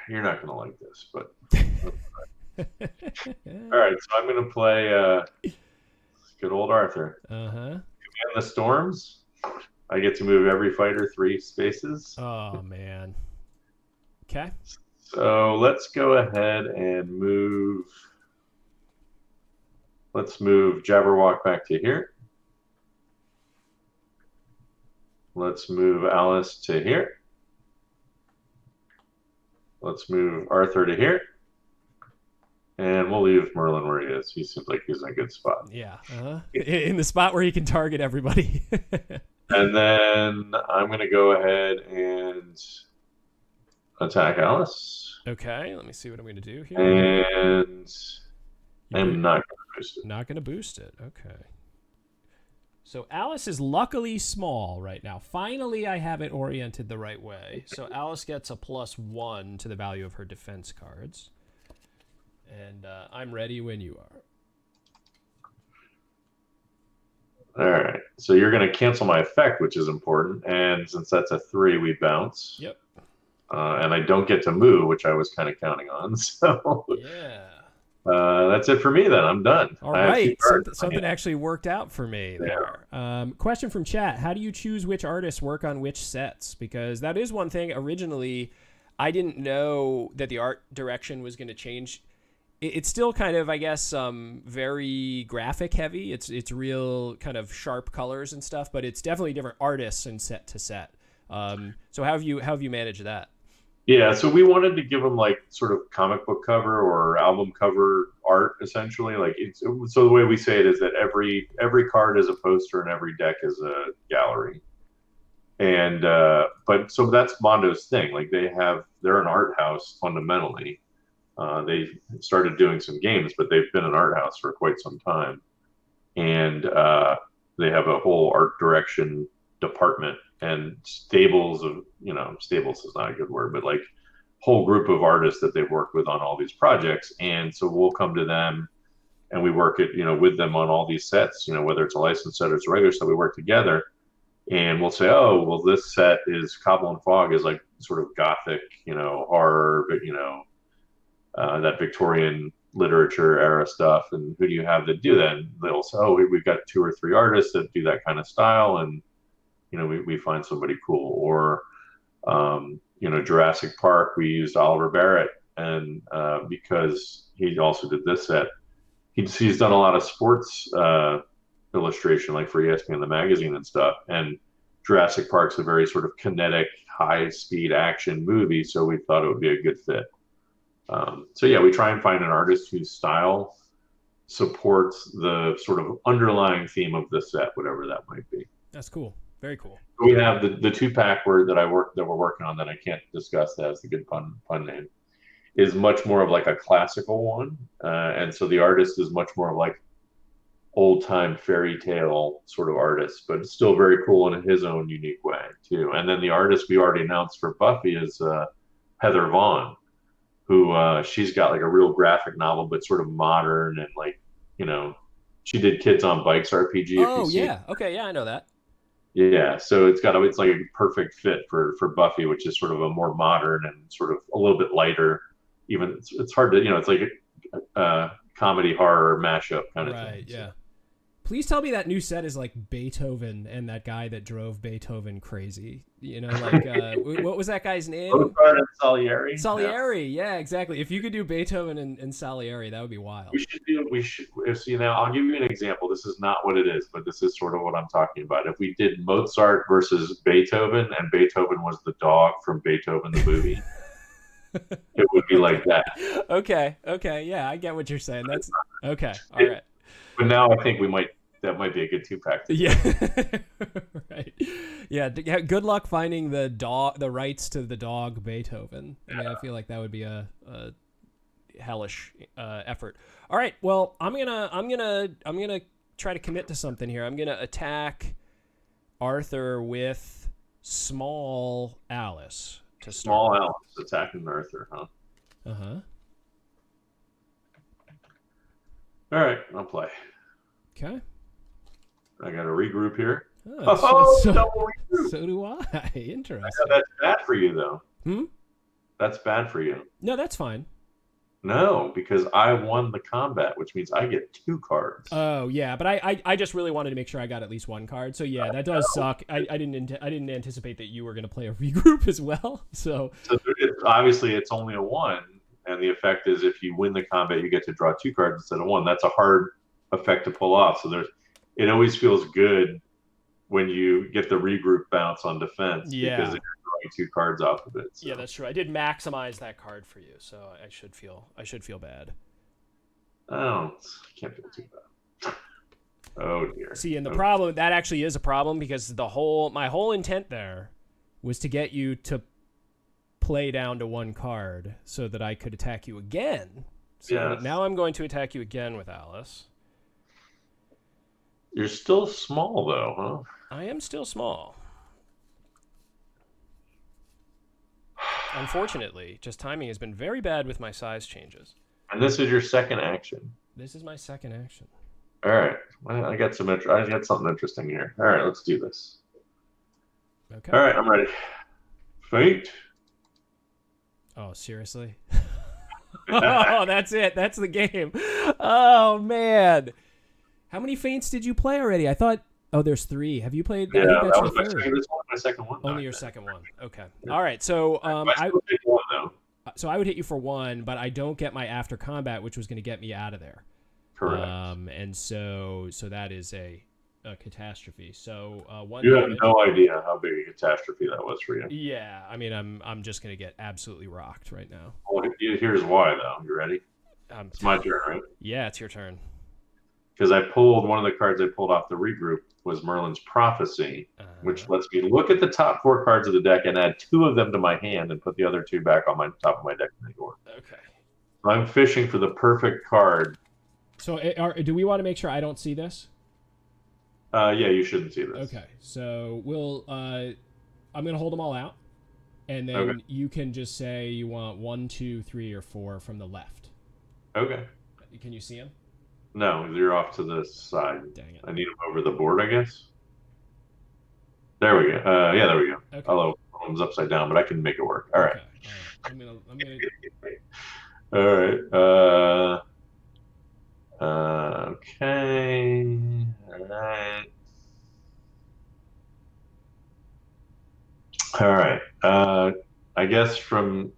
You're not gonna like this, but all right. So I'm gonna play good old Arthur. Uh-huh. In the storms, I get to move every fighter 3 spaces. Oh, man. Okay. So let's go ahead and move. Let's move Jabberwock back to here. Let's move Alice to here. Let's move Arthur to here. And we'll leave Merlin where he is. He seems like he's in a good spot. Yeah. In the spot where he can target everybody. And then I'm going to go ahead and attack Alice. Okay, let me see what I'm going to do here. And I'm not going to boost it. Not going to boost it. Okay. So Alice is luckily small right now. Finally, I have it oriented the right way. So Alice gets a +1 to the value of her defense cards. And I'm ready when you are. All right. So you're going to cancel my effect, which is important. And since that's a 3, we bounce. Yep. And I don't get to move, which I was kind of counting on. So yeah. That's it for me then. I'm done. All right. Something actually worked out for me there. Question from chat. How do you choose which artists work on which sets? Because that is one thing. Originally, I didn't know that the art direction was going to change. It's still kind of, I guess, very graphic heavy. It's real kind of sharp colors and stuff, but it's definitely different artists and set to set. So how have you managed that? Yeah, so we wanted to give them like sort of comic book cover or album cover art, essentially. Like so the way we say it is that every card is a poster and every deck is a gallery. And but so that's Mondo's thing. Like they're an art house fundamentally. They started doing some games, but they've been an art house for quite some time. And they have a whole art direction department and stables is not a good word, but like whole group of artists that they've worked with on all these projects. And so we'll come to them and we work with them on all these sets, whether it's a licensed set or it's a regular set, we work together and we'll say, oh, well, this set is Cobble and Fog is like sort of gothic, horror, but that Victorian literature era stuff. And who do you have to do that? And they'll say, oh, we've got 2 or 3 artists that do that kind of style. And, we find somebody cool. Or, Jurassic Park, we used Oliver Barrett. And because he also did this set, he's done a lot of sports illustration, like for ESPN, the magazine and stuff. And Jurassic Park's a very sort of kinetic, high-speed action movie. So we thought it would be a good fit. So yeah, we try and find an artist whose style supports the sort of underlying theme of the set, whatever that might be. That's cool. Very cool. We have the 2-pack that we're working on that I can't discuss. That's the good pun name. Is much more of like a classical one, and so the artist is much more of like old time fairy tale sort of artist, but it's still very cool in his own unique way too. And then the artist we already announced for Buffy is Heather Vaughn, who she's got like a real graphic novel, but sort of modern and like, she did Kids on Bikes RPG. Oh yeah, okay, yeah, I know that. Yeah, so it's like a perfect fit for Buffy, which is sort of a more modern and sort of a little bit lighter. Even it's hard to it's like a comedy horror mashup kind of thing. Right. Yeah. Please tell me that new set is like Beethoven and that guy that drove Beethoven crazy. What was that guy's name? Mozart and Salieri. Salieri, yeah, exactly. If you could do Beethoven and Salieri, that would be wild. We should. Now, I'll give you an example. This is not what it is, but this is sort of what I'm talking about. If we did Mozart versus Beethoven, and Beethoven was the dog from Beethoven the movie, it would be like that. Okay, yeah, I get what you're saying. That's okay. All right. But now I think that might be a good 2-pack. Yeah. Right. Yeah. Good luck finding the rights to the dog Beethoven. I mean, I feel like that would be a hellish effort. All right. Well, I'm gonna try to commit to something here. I'm gonna attack Arthur with small Alice to start. Small Alice attacking Arthur, huh? Uh-huh. All right, I'll play. Okay. I got to regroup here. Oh, Double regroup. so do I. I Interesting. know that's bad for you, though. Hmm? That's bad for you. No, that's fine. No, because I won the combat, which means I get 2 cards. Oh yeah, but I just really wanted to make sure I got at least 1 card. So yeah, that does suck. I didn't anticipate that you were going to play a regroup as well. So Obviously it's only a 1, and the effect is if you win the combat, you get to draw 2 cards instead of 1. That's a hard effect to pull off. So it always feels good when you get the regroup bounce on defense because yeah, you're drawing 2 cards off of it. So. yeah, that's true. I did maximize that card for you, so I should feel bad. I can't feel too bad. Oh dear. See, and the problem that actually is a problem because my whole intent there was to get you to play down to 1 card so that I could attack you again. So yes. Now I'm going to attack you again with Alice. You're still small though, huh? I am still small. Unfortunately, just timing has been very bad with my size changes. And this is your second action. This is my second action. All right. Well, I got something interesting here. All right, let's do this. Okay. All right, I'm ready. Fate. Oh, seriously? Oh, that's it. That's the game. Oh, man. How many feints did you play already? I thought, there's 3. Have you played? Yeah, I think that's that was your third. this was my second one. Only your second one. Okay. All right. So so I would hit you for 1, but I don't get my after combat, which was going to get me out of there. Correct. And so that is a catastrophe. So 1. You have no idea how big a catastrophe that was for you. Yeah. I mean, I'm just going to get absolutely rocked right now. Well, here's why, though. You ready? It's my turn, right? Yeah, it's your turn. Because one of the cards I pulled off the regroup was Merlin's Prophecy, which lets me look at the top 4 cards of the deck and add 2 of them to my hand and put the other 2 back on my top of my deck in the door. Okay. I'm fishing for the perfect card. So do we want to make sure I don't see this? Yeah, you shouldn't see this. Okay. So I'm going to hold them all out, and then you can just say you want 1, 2, 3, or 4 from the left. Okay. Can you see them? No, you're off to the side. Dang it. I need them over the board, I guess. There we go. Yeah, there we go. Okay. Although one's upside down, but I can make it work. All right. Okay. I'm gonna. All right. Okay. All right. All right. I guess from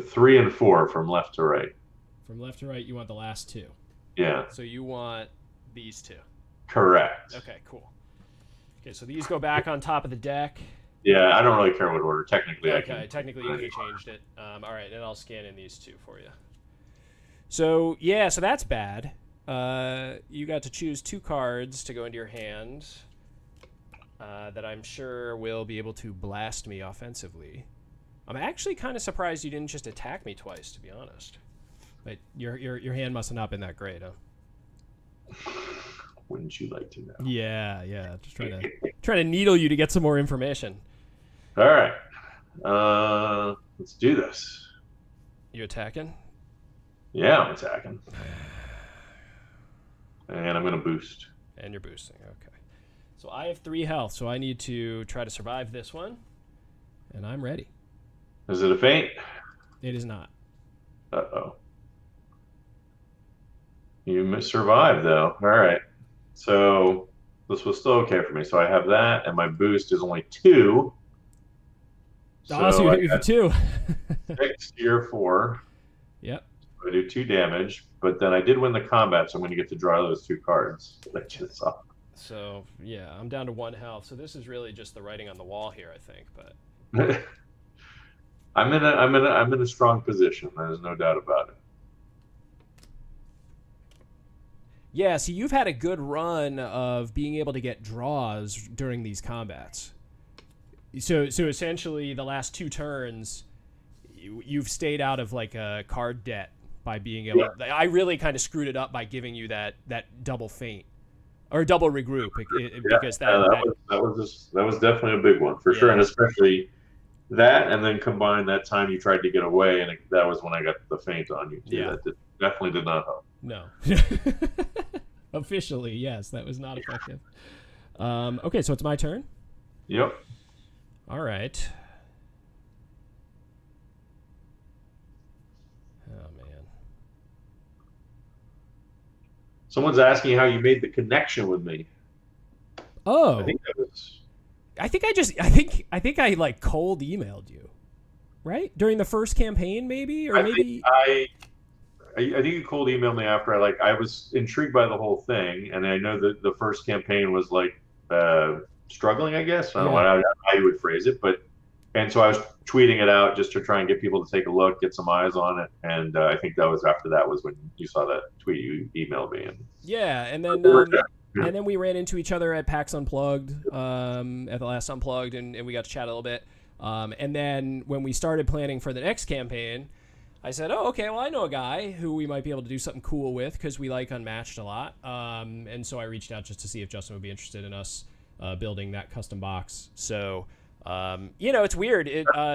3 and 4 from left to right. From left to right, you want the last 2. Yeah. So you want these 2. Correct. Okay, cool. Okay, so these go back on top of the deck. Yeah, I don't really care what order. Technically, technically you could have changed it. All right, and I'll scan in these 2 for you. So yeah, so that's bad. You got to choose 2 cards to go into your hand that I'm sure will be able to blast me offensively. I'm actually kind of surprised you didn't just attack me twice, to be honest. But your hand must have not been that great, huh? Wouldn't you like to know? Yeah. Just trying to needle you to get some more information. All right. Let's do this. You attacking? Yeah, I'm attacking. And I'm going to boost. And you're boosting. Okay. So I have 3 health, so I need to try to survive this one. And I'm ready. Is it a feint? It is not. Uh-oh. You survived, though. All right. So this was still okay for me. So I have that, and my boost is only 2. So you have 2. 6 to your 4. Yep. So I do 2 damage, but then I did win the combat, so I'm going to get to draw those 2 cards. So yeah, I'm down to 1 health. So this is really just the writing on the wall here, I think. But I'm in a strong position. There's no doubt about it. Yeah, so you've had a good run of being able to get draws during these combats. So essentially, the last 2 turns, you've stayed out of like a card debt by being able. Yeah. I really kind of screwed it up by giving you that double feint or double regroup because that was definitely a big one for sure, and especially that, and then combine that time you tried to get away, and that was when I got the feint on you too. Yeah. That definitely did not help. No. Officially, yes, that was not effective. Okay, so it's my turn. Yep. All right. Oh man. Someone's asking how you made the connection with me. I Oh, think that was. I think I like cold emailed you, right? During the first campaign, maybe, or I think maybe. I think you cold emailed me after I was intrigued by the whole thing, and I know that the first campaign was like struggling. I guess I don't know Yeah. how you would phrase it, but and so I was tweeting it out just to try and get people to take a look, get some eyes on it, and I think that was after that was when you saw that tweet you emailed me, and Yeah, and then it worked out. Yeah. we ran into each other at PAX Unplugged, at the last Unplugged, and we got to chat a little bit. And then when we started planning for the next campaign, I said, "Oh, okay. Well, I know a guy who we might be able to do something cool with because we like Unmatched a lot." And so I reached out just to see if Justin would be interested in us building that custom box. So. It's weird.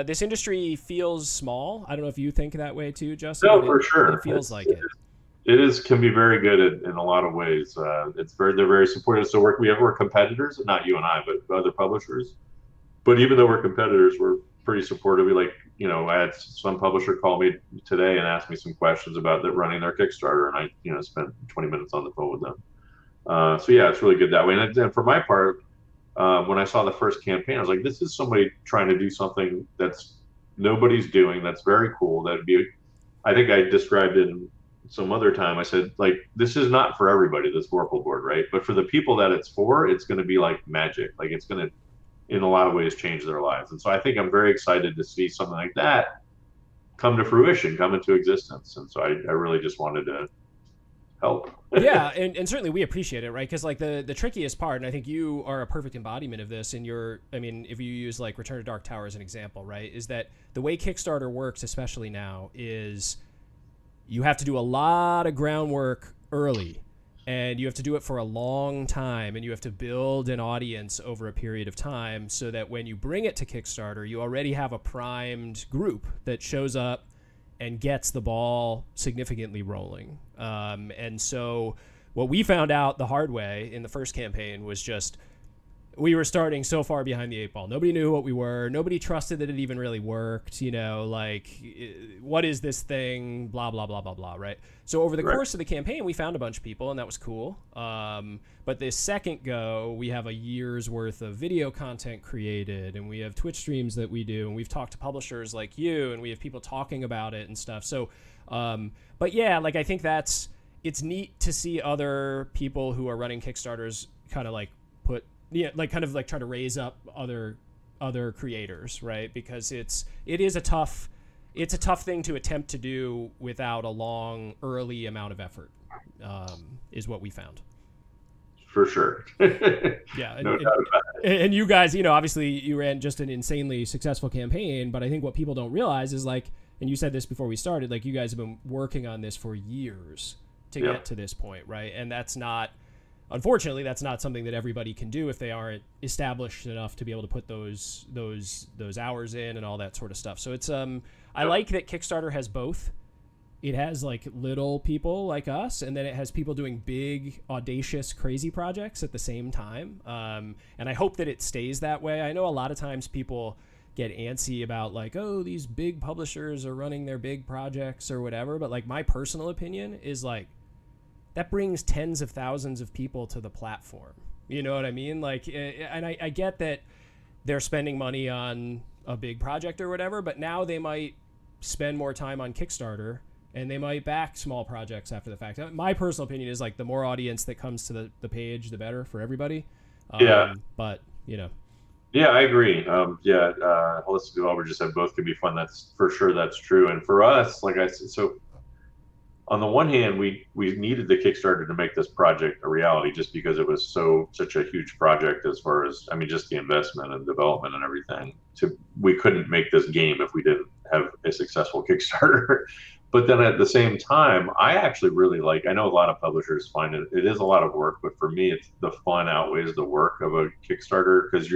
This industry feels small. I don't know if you think that way too, Justin, No, but for it sure. feels like it. It is can be very good in a lot of ways. They're very supportive. So we're competitors, not you and I, but other publishers. But even though we're competitors, we're pretty supportive. I had some publisher call me today and ask me some questions about running their Kickstarter, and I spent 20 minutes on the phone with them. So yeah, it's really good that way. And for my part, when I saw the first campaign, I was like, this is somebody trying to do something that's nobody's doing. That's very cool. That'd be. I think I described it in some other time. I said, like, this is not for everybody, this Vorpal board, right? But for the people that it's for, it's going to be like magic. Like, it's going to, in a lot of ways, change their lives. And so I think I'm very excited to see something like that come to fruition, come into existence. And so I really just wanted to help. Yeah, and certainly we appreciate it, right? Because like the trickiest part, and I think you are a perfect embodiment of this. In your, I mean, if you use like Return to Dark Tower as an example, right, is that the way Kickstarter works, especially now, is you have to do a lot of groundwork early, and you have to do it for a long time, and you have to build an audience over a period of time, so that when you bring it to Kickstarter, you already have a primed group that shows up and gets the ball significantly rolling. And so what we found out the hard way in the first campaign was just we were starting so far behind the eight ball. Nobody knew what we were. Nobody trusted that it even really worked. Like, what is this thing? Blah, blah, blah, blah, blah, right? So over the Right. course of the campaign, we found a bunch of people, and that was cool. But this second go, we have a year's worth of video content created, and we have Twitch streams that we do, and we've talked to publishers like you, and we have people talking about it and stuff. So, but yeah, like, I think it's neat to see other people who are running Kickstarters kind of like try to raise up other creators, right? Because it is a tough thing to attempt to do without a long early amount of effort, is what we found. For sure. Yeah, No doubt about it. and you guys, obviously you ran just an insanely successful campaign, but I think what people don't realize is, like, and you said this before we started, like, you guys have been working on this for years to get to this point, right? And unfortunately, that's not something that everybody can do if they aren't established enough to be able to put those hours in and all that sort of stuff. So it's I like that Kickstarter has both. It has like little people like us, and then it has people doing big, audacious, crazy projects at the same time. And I hope that it stays that way. I know a lot of times people get antsy about, like, oh, these big publishers are running their big projects or whatever. But like, my personal opinion is, like, that brings tens of thousands of people to the platform. You know what I mean? Like, and I get that they're spending money on a big project or whatever, but now they might spend more time on Kickstarter, and they might back small projects after the fact. My personal opinion is, like, the more audience that comes to the page, the better for everybody. Yeah. But, Yeah, I agree. Holistic developers just said both could be fun. That's for sure. That's true. And for us, like I said, so on the one hand, we needed the Kickstarter to make this project a reality, just because it was such a huge project as far as, I mean, just the investment and development and everything. We couldn't make this game if we didn't have a successful Kickstarter. But then at the same time, I actually really like. I know a lot of publishers find it is a lot of work, but for me, it's the fun outweighs the work of a Kickstarter, because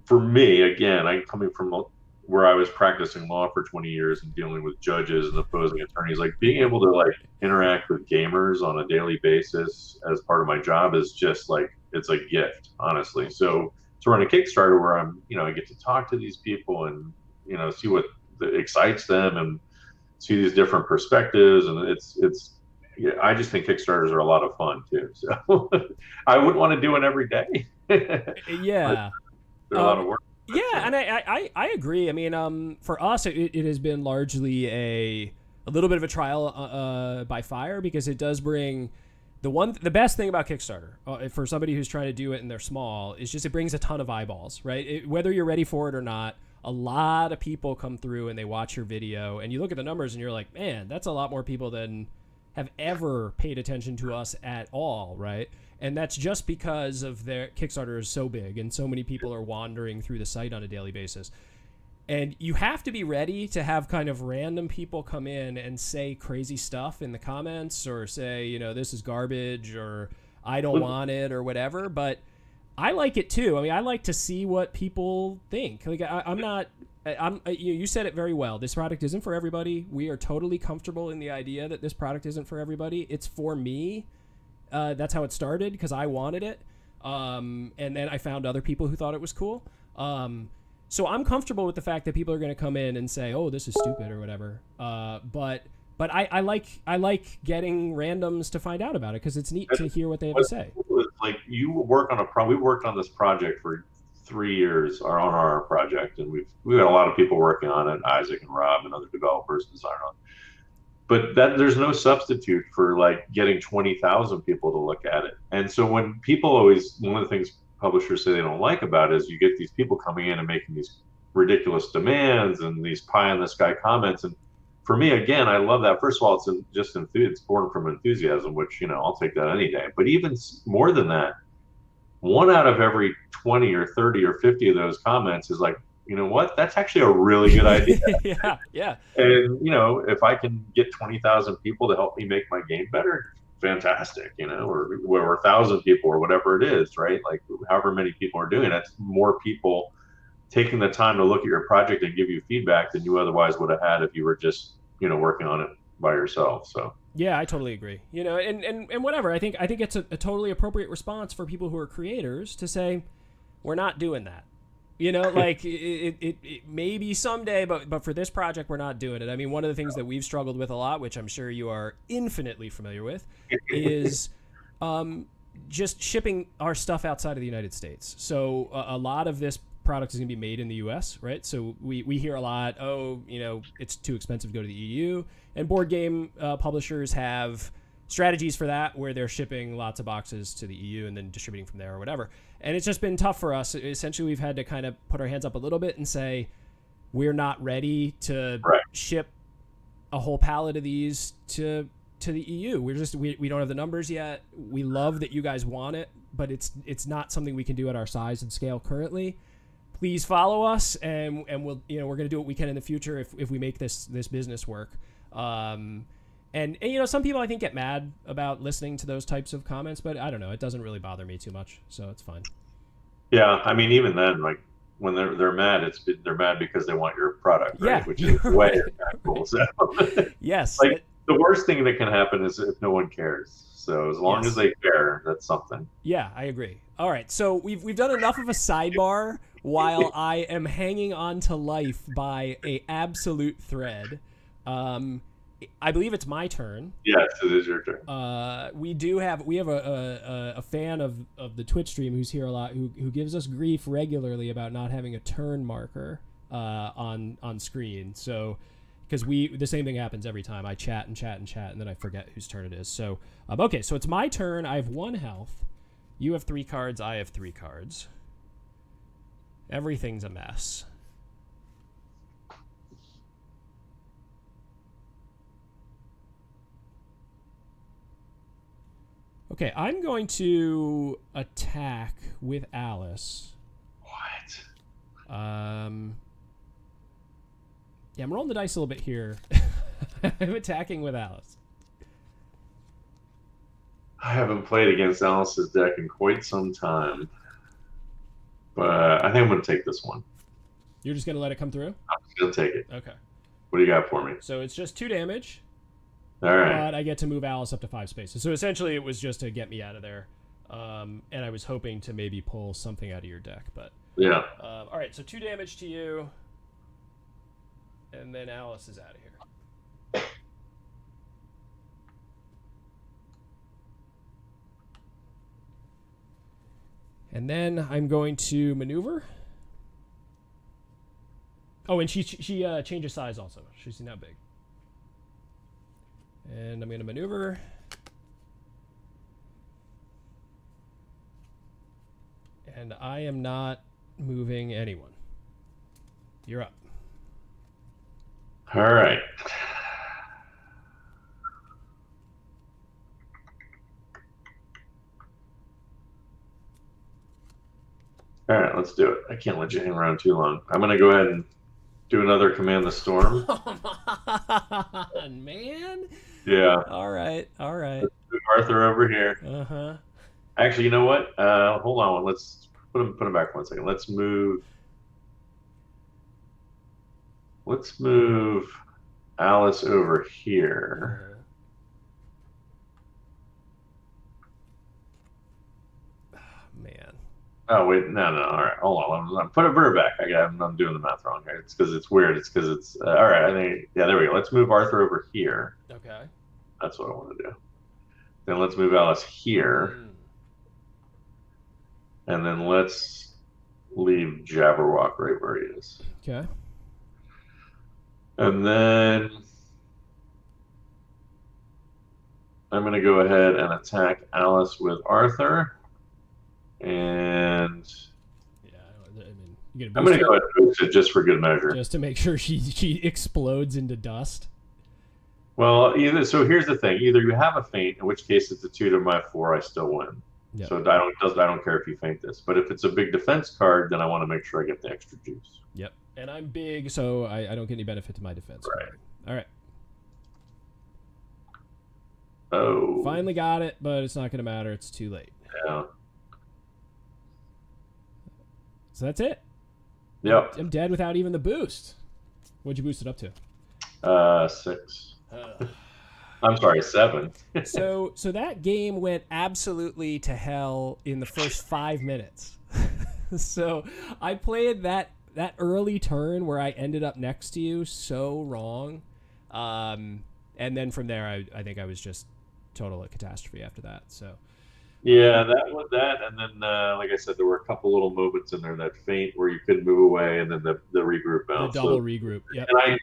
for me, again, I'm coming from where I was practicing law for 20 years and dealing with judges and opposing attorneys, like being able to like interact with gamers on a daily basis as part of my job is just like it's a gift, honestly. So to run a Kickstarter where I'm, I get to talk to these people and see what excites them and see these different perspectives, and it's yeah, I just think Kickstarters are a lot of fun too. So I wouldn't want to do it every day, but Yeah. they're a lot of Um, work. yeah, But and I agree. I mean, for us, it has been largely a little bit of a trial by fire, because it does bring the best thing about Kickstarter for somebody who's trying to do it and they're small is just it brings a ton of eyeballs, right? Whether you're ready for it or not, a lot of people come through and they watch your video, and you look at the numbers and you're like, man, that's a lot more people than have ever paid attention to us at all, right? And that's just because of their Kickstarter is so big and so many people are wandering through the site on a daily basis. And you have to be ready to have kind of random people come in and say crazy stuff in the comments, or say, this is garbage, or I don't want it, or whatever. But I like it too. I mean, I like to see what people think. Like, I'm not. You said it very well. This product isn't for everybody. We are totally comfortable in the idea that this product isn't for everybody. It's for me. That's how it started, because I wanted it. And then I found other people who thought it was cool. So I'm comfortable with the fact that people are going to come in and say, "Oh, this is stupid" or whatever. But I like getting randoms to find out about it, because it's neat to hear what they have to say. Like you work on we worked on this project for 3 years, or on our project, and we've got a lot of people working on it, Isaac and Rob and other developers, designers. But that there's no substitute for like getting 20,000 people to look at it. And so when people always, one of the things publishers say they don't like about it is you get these people coming in and making these ridiculous demands and these pie in the sky comments. And for me, again, I love that. First of all, it's born from enthusiasm, which, I'll take that any day. But even more than that, one out of every 20 or 30 or 50 of those comments is like, you know what? That's actually a really good idea. Yeah, yeah. And if I can get 20,000 people to help me make my game better, fantastic. Or 1,000 people or whatever it is, right? Like however many people are doing it, that's more people taking the time to look at your project and give you feedback than you otherwise would have had if you were just working on it by yourself. So yeah, I totally agree. And whatever. I think it's a totally appropriate response for people who are creators to say, we're not doing that. Like it maybe someday, but for this project, we're not doing it. I mean, one of the things that we've struggled with a lot, which I'm sure you are infinitely familiar with, is just shipping our stuff outside of the United States. So a lot of this product is going to be made in the U.S., right? So we hear a lot, it's too expensive to go to the EU. And board game publishers have strategies for that, where they're shipping lots of boxes to the EU and then distributing from there or whatever. And it's just been tough for us. Essentially, we've had to kind of put our hands up a little bit and say, we're not ready to ship a whole pallet of these to the EU. We don't have the numbers yet. We love that you guys want it, but it's not something we can do at our size and scale currently. Please follow us, and we'll we're going to do what we can in the future if we make this business work. And some people I think get mad about listening to those types of comments, but I don't know. It doesn't really bother me too much, so it's fine. yeah, I mean, even then, like when they're mad, they're mad because they want your product, right? Yeah, Which is way right. cool. So Yes. like the worst thing that can happen is if no one cares. So as long as they care, that's something. Yeah, I agree. All right, so we've done enough of a sidebar while I am hanging on to life by a absolute thread. I believe it's my turn. Yes, it is your turn. We have a fan of the Twitch stream who's here a lot, who gives us grief regularly about not having a turn marker on screen. So because the same thing happens every time. I chat and then I forget whose turn it is. So okay, so it's my turn. I have 1 health. You have 3 cards. I have 3 cards. Everything's a mess. Okay, I'm going to attack with Alice. What? Yeah, I'm rolling the dice a little bit here. I'm attacking with Alice. I haven't played against Alice's deck in quite some time, but I think I'm going to take this one. You're just gonna let it come through? I'm just gonna take it. Okay. What do you got for me? So it's just 2 damage. All right. But I get to move Alice up to 5 spaces. So essentially, it was just to get me out of there. And I was hoping to maybe pull something out of your deck, but Yeah. all right. So 2 damage to you, and then Alice is out of here. And then I'm going to maneuver. Oh, and she changes size also. She's now big. And I'm going to maneuver. And I am not moving anyone. You're up. All right. All right, let's do it. I can't let you hang around too long. I'm going to go ahead and do another Command the Storm. Come on, man. Yeah. All right. Let's move Arthur over here. Uh-huh. Actually, you know what? Hold on. Let's put him back 1 second. Let's move Alice over here. Man. Oh wait, no. All right, hold on. I'm put her back. I'm doing the math wrong here. It's because it's weird. It's because it's all right. I think there we go. Let's move Arthur over here. Okay. That's what I want to do. Then let's move Alice here, and then let's leave Jabberwock right where he is. Okay. And then I'm going to go ahead and attack Alice with Arthur. And I'm going to go ahead and boost it just for good measure. Just to make sure she explodes into dust. Well, so here's the thing. Either you have a feint, in which case it's a 2 to my 4, I still win. Yep. So I don't care if you feint this. But if it's a big defense card, then I want to make sure I get the extra juice. Yep. And I'm big, so I don't get any benefit to my defense. Right. Card. All right. Oh. Finally got it, but it's not going to matter. It's too late. Yeah. So that's it. Yep. I'm dead without even the boost. What'd you boost it up to? 6. I'm sorry, 7. So that game went absolutely to hell in the first 5 minutes. So I played that early turn where I ended up next to you so wrong. And then from there, I think I was just total catastrophe after that. So. Yeah, that was that, and then like I said, there were a couple little moments in there, that feint where you couldn't move away, and then the regroup bounce. The double regroup. Yep. And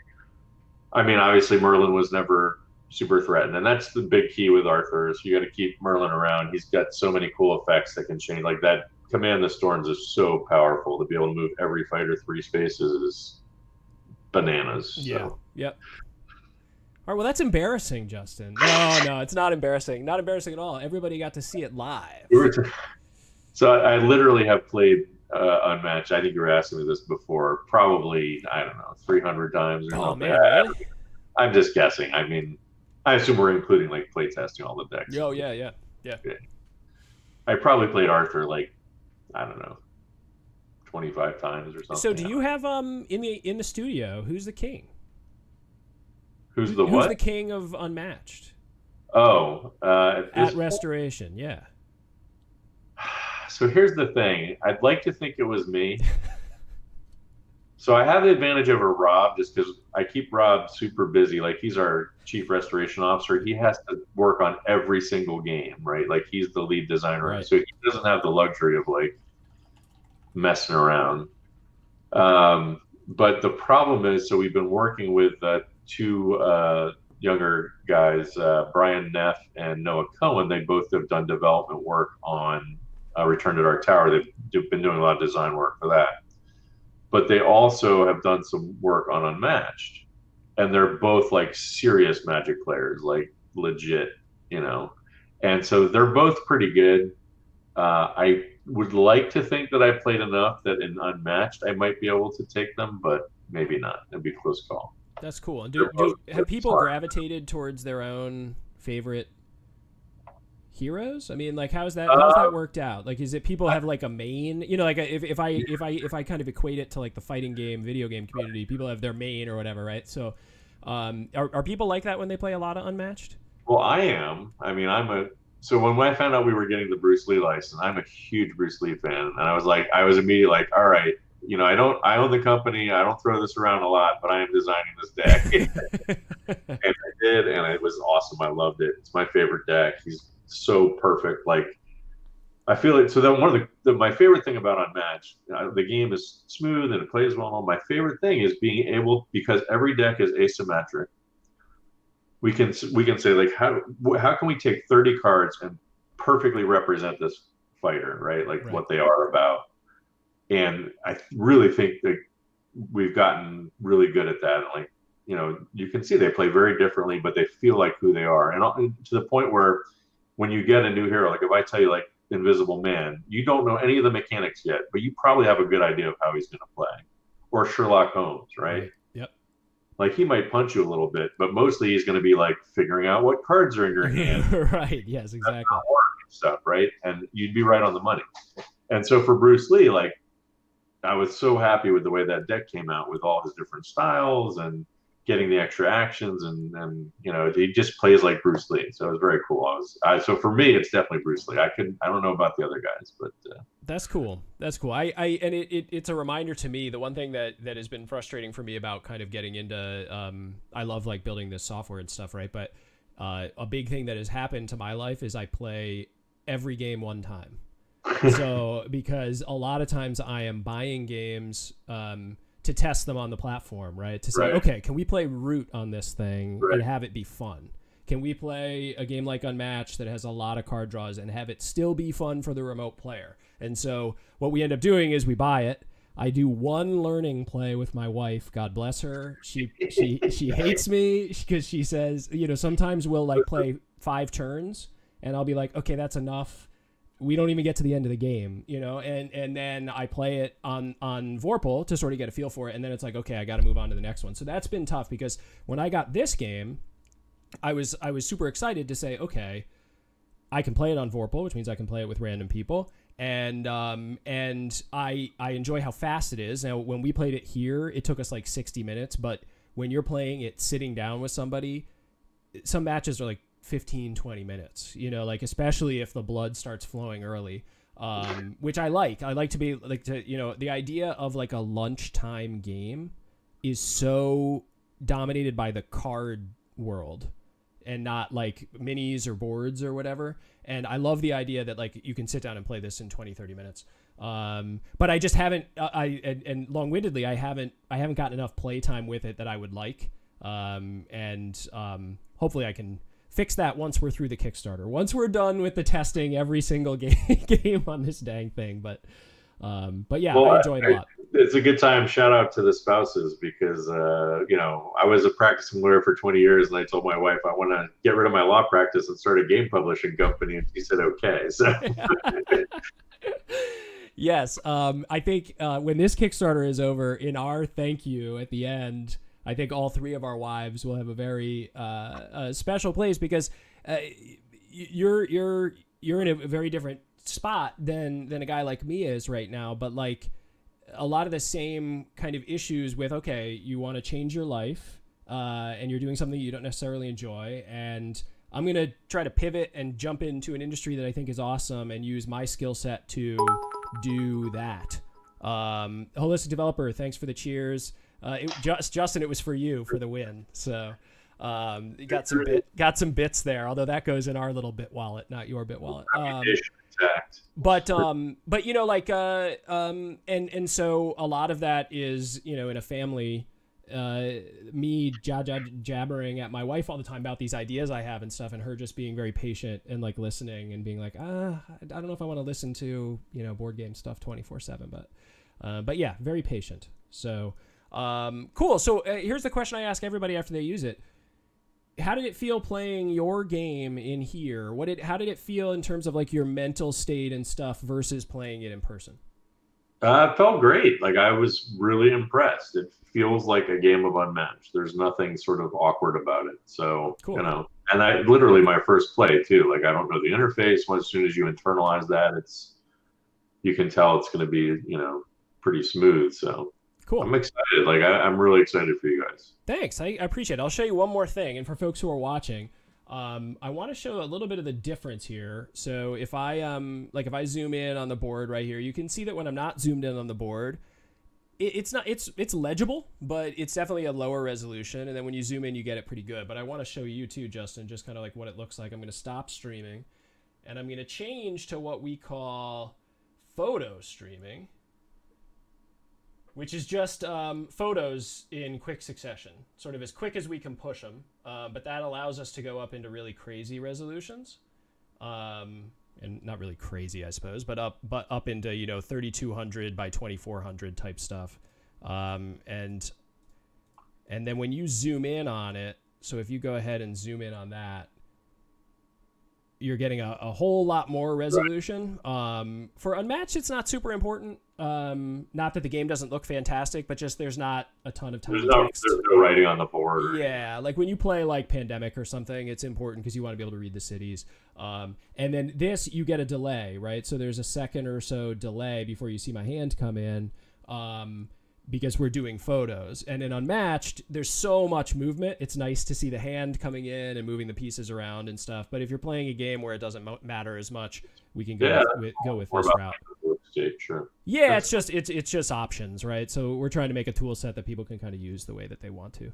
I mean, obviously Merlin was never super threatened, and that's the big key with Arthur is you got to keep Merlin around. He's got so many cool effects that can change. Like that Command the Storms is so powerful to be able to move every fighter 3 spaces is bananas. Yeah. So. Yep. All right, well, that's embarrassing, Justin. No, it's not embarrassing. Not embarrassing at all. Everybody got to see it live. So I literally have played Unmatched. I think you were asking me this before. Probably, I don't know, 300 times or something. Man, really? I'm just guessing. I mean, I assume we're including like playtesting all the decks. Oh, yeah. I probably played Arthur like, I don't know, 25 times or something. So do you have in the studio, who's the king? Who's the what? Who's the king of Unmatched? Oh, at Restoration, yeah. So here's the thing. I'd like to think it was me. So I have the advantage over Rob just because I keep Rob super busy. Like he's our chief restoration officer. He has to work on every single game, right? Like he's the lead designer. Right. So he doesn't have the luxury of like messing around. But the problem is, so we've been working with 2 younger guys, Brian Neff and Noah Cohen. They both have done development work on Return to Dark Tower. They've been doing a lot of design work for that. But they also have done some work on Unmatched. And they're both like serious Magic players, like legit, And so they're both pretty good. I would like to think that I played enough that in Unmatched I might be able to take them, but maybe not. It'd be a close call. That's cool. And have people gravitated towards their own favorite heroes? I mean, like, how's that worked out? Like, is it people have like a main, like if I kind of equate it to like the fighting game, video game community, people have their main or whatever, right? So, are people like that when they play a lot of Unmatched? Well, I am. I mean, so when I found out we were getting the Bruce Lee license, I'm a huge Bruce Lee fan, and I was immediately like, all right, I own the company. I don't throw this around a lot, but I am designing this deck. And I did, and it was awesome. I loved it. It's my favorite deck. He's so perfect. Like, I feel it. So then one of my favorite thing about Unmatched, the game is smooth and it plays well. My favorite thing is being able, because every deck is asymmetric. We can say, like, how can we take 30 cards and perfectly represent this fighter, right? Like, Right. what they are about. And I really think that we've gotten really good at that. Like, you can see they play very differently, but they feel like who they are. And to the point where when you get a new hero, like if I tell you like Invisible Man, you don't know any of the mechanics yet, but you probably have a good idea of how he's going to play. Or Sherlock Holmes, right? Yep. Like, he might punch you a little bit, but mostly he's going to be like figuring out what cards are in your hand. Right. Yes, exactly. Stuff, right? And you'd be right on the money. And so for Bruce Lee, like, I was so happy with the way that deck came out with all his different styles and getting the extra actions, and he just plays like Bruce Lee. So it was very cool. So for me, it's definitely Bruce Lee. I don't know about the other guys, but That's cool. That's cool. And it's a reminder to me. The one thing that has been frustrating for me about kind of getting into, I love like building this software and stuff, right? But a big thing that has happened to my life is I play every game one time. So because a lot of times I am buying games to test them on the platform, right? To say, Right. okay, can we play Root on this thing Right. and have it be fun? Can we play a game like Unmatched that has a lot of card draws and have it still be fun for the remote player? And so what we end up doing is we buy it. I do one learning play with my wife. God bless her. She hates me because she says, sometimes we'll like play 5 turns and I'll be like, okay, that's enough. We don't even get to the end of the game, and then I play it on Vorpal to sort of get a feel for it. And then it's like, okay, I got to move on to the next one. So that's been tough because when I got this game, I was super excited to say, okay, I can play it on Vorpal, which means I can play it with random people. And I enjoy how fast it is. Now, when we played it here, it took us like 60 minutes, but when you're playing it sitting down with somebody, some matches are like 15-20 minutes, like especially if the blood starts flowing early, which I like to be like to the idea of like a lunchtime game is so dominated by the card world and not like minis or boards or whatever. And I love the idea that like you can sit down and play this in 20-30 minutes. But I just haven't and long-windedly I haven't gotten enough playtime with it that I would like. Hopefully I can fix that once we're through the Kickstarter. Once we're done with the testing every single game on this dang thing. But yeah, well, I enjoyed it a lot. It's a good time. Shout out to the spouses because, I was a practicing lawyer for 20 years and I told my wife I want to get rid of my law practice and start a game publishing company. And she said, okay. So. Yes. I think when this Kickstarter is over, in our thank you at the end, I think all 3 of our wives will have a very special place because you're in a very different spot than a guy like me is right now. But like a lot of the same kind of issues with, okay, you want to change your life and you're doing something you don't necessarily enjoy. And I'm going to try to pivot and jump into an industry that I think is awesome and use my skill set to do that. Holistic Developer, thanks for the cheers. Justin, it was for you for the win. So got some bits there, although that goes in our little bit wallet, not your bit wallet. But like and so a lot of that is in a family, me jabbering at my wife all the time about these ideas I have and stuff, and her just being very patient and like listening and being like, I don't know if I want to listen to board game stuff 24/7, but yeah, very patient. So. Cool. So here's the question I ask everybody after they use it. How did it feel playing your game in here? How did it feel in terms of like your mental state and stuff versus playing it in person? It felt great. Like, I was really impressed. It feels like a game of Unmatched. There's nothing sort of awkward about it. So, cool. And I literally my first play too. Like I don't know the interface. As soon as you internalize that, you can tell it's going to be pretty smooth. So Cool. I'm excited. Like I'm really excited for you guys. Thanks. I appreciate it. I'll show you one more thing. And for folks who are watching, I want to show a little bit of the difference here. So if I if I zoom in on the board right here, you can see that when I'm not zoomed in on the board, it's legible, but it's definitely a lower resolution. And then when you zoom in, you get it pretty good. But I want to show you too, Justin, just kind of like what it looks like. I'm going to stop streaming, and I'm going to change to what we call photo streaming, which is just photos in quick succession, sort of as quick as we can push them. But that allows us to go up into really crazy resolutions, and not really crazy, I suppose, but up into 3200 by 2400 type stuff, and then when you zoom in on it, so if you go ahead and zoom in on that, you're getting a whole lot more resolution. For Unmatched, it's not super important. Not that the game doesn't look fantastic, but just there's not a ton of tiny text. There's no writing on the board. Yeah, like when you play like Pandemic or something, it's important because you want to be able to read the cities. And then this, you get a delay, right? So there's a second or so delay before you see my hand come in. Because we're doing photos. And in Unmatched, there's so much movement. It's nice to see the hand coming in and moving the pieces around and stuff. But if you're playing a game where it doesn't matter as much, we can go with this route. Sure. Yeah, it's just options, right? So we're trying to make a tool set that people can kind of use the way that they want to.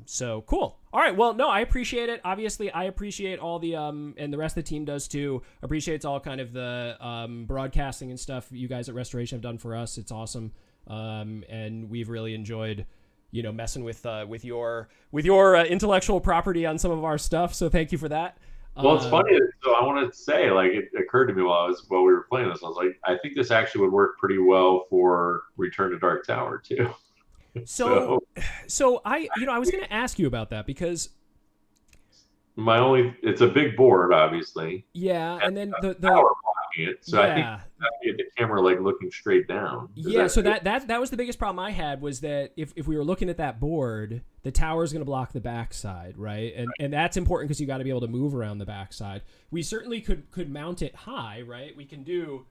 So cool. All right. Well, no, I appreciate it. Obviously, I appreciate all the and the rest of the team does too. Appreciates all kind of the broadcasting and stuff you guys at Restoration have done for us. It's awesome. And we've really enjoyed, messing with your intellectual property on some of our stuff. So thank you for that. Well, it's funny. So I wanted to say, like, it occurred to me while we were playing this. I was like, I think this actually would work pretty well for Return to Dark Tower too. So I was going to ask you about that because it's a big board, obviously. Yeah, and then the tower blocking it. So I think you have the camera like looking straight down. So that was the biggest problem I had, was that if we were looking at that board, the tower is going to block the backside, right? And that's important because you got to be able to move around the backside. We certainly could mount it high, right? We can do,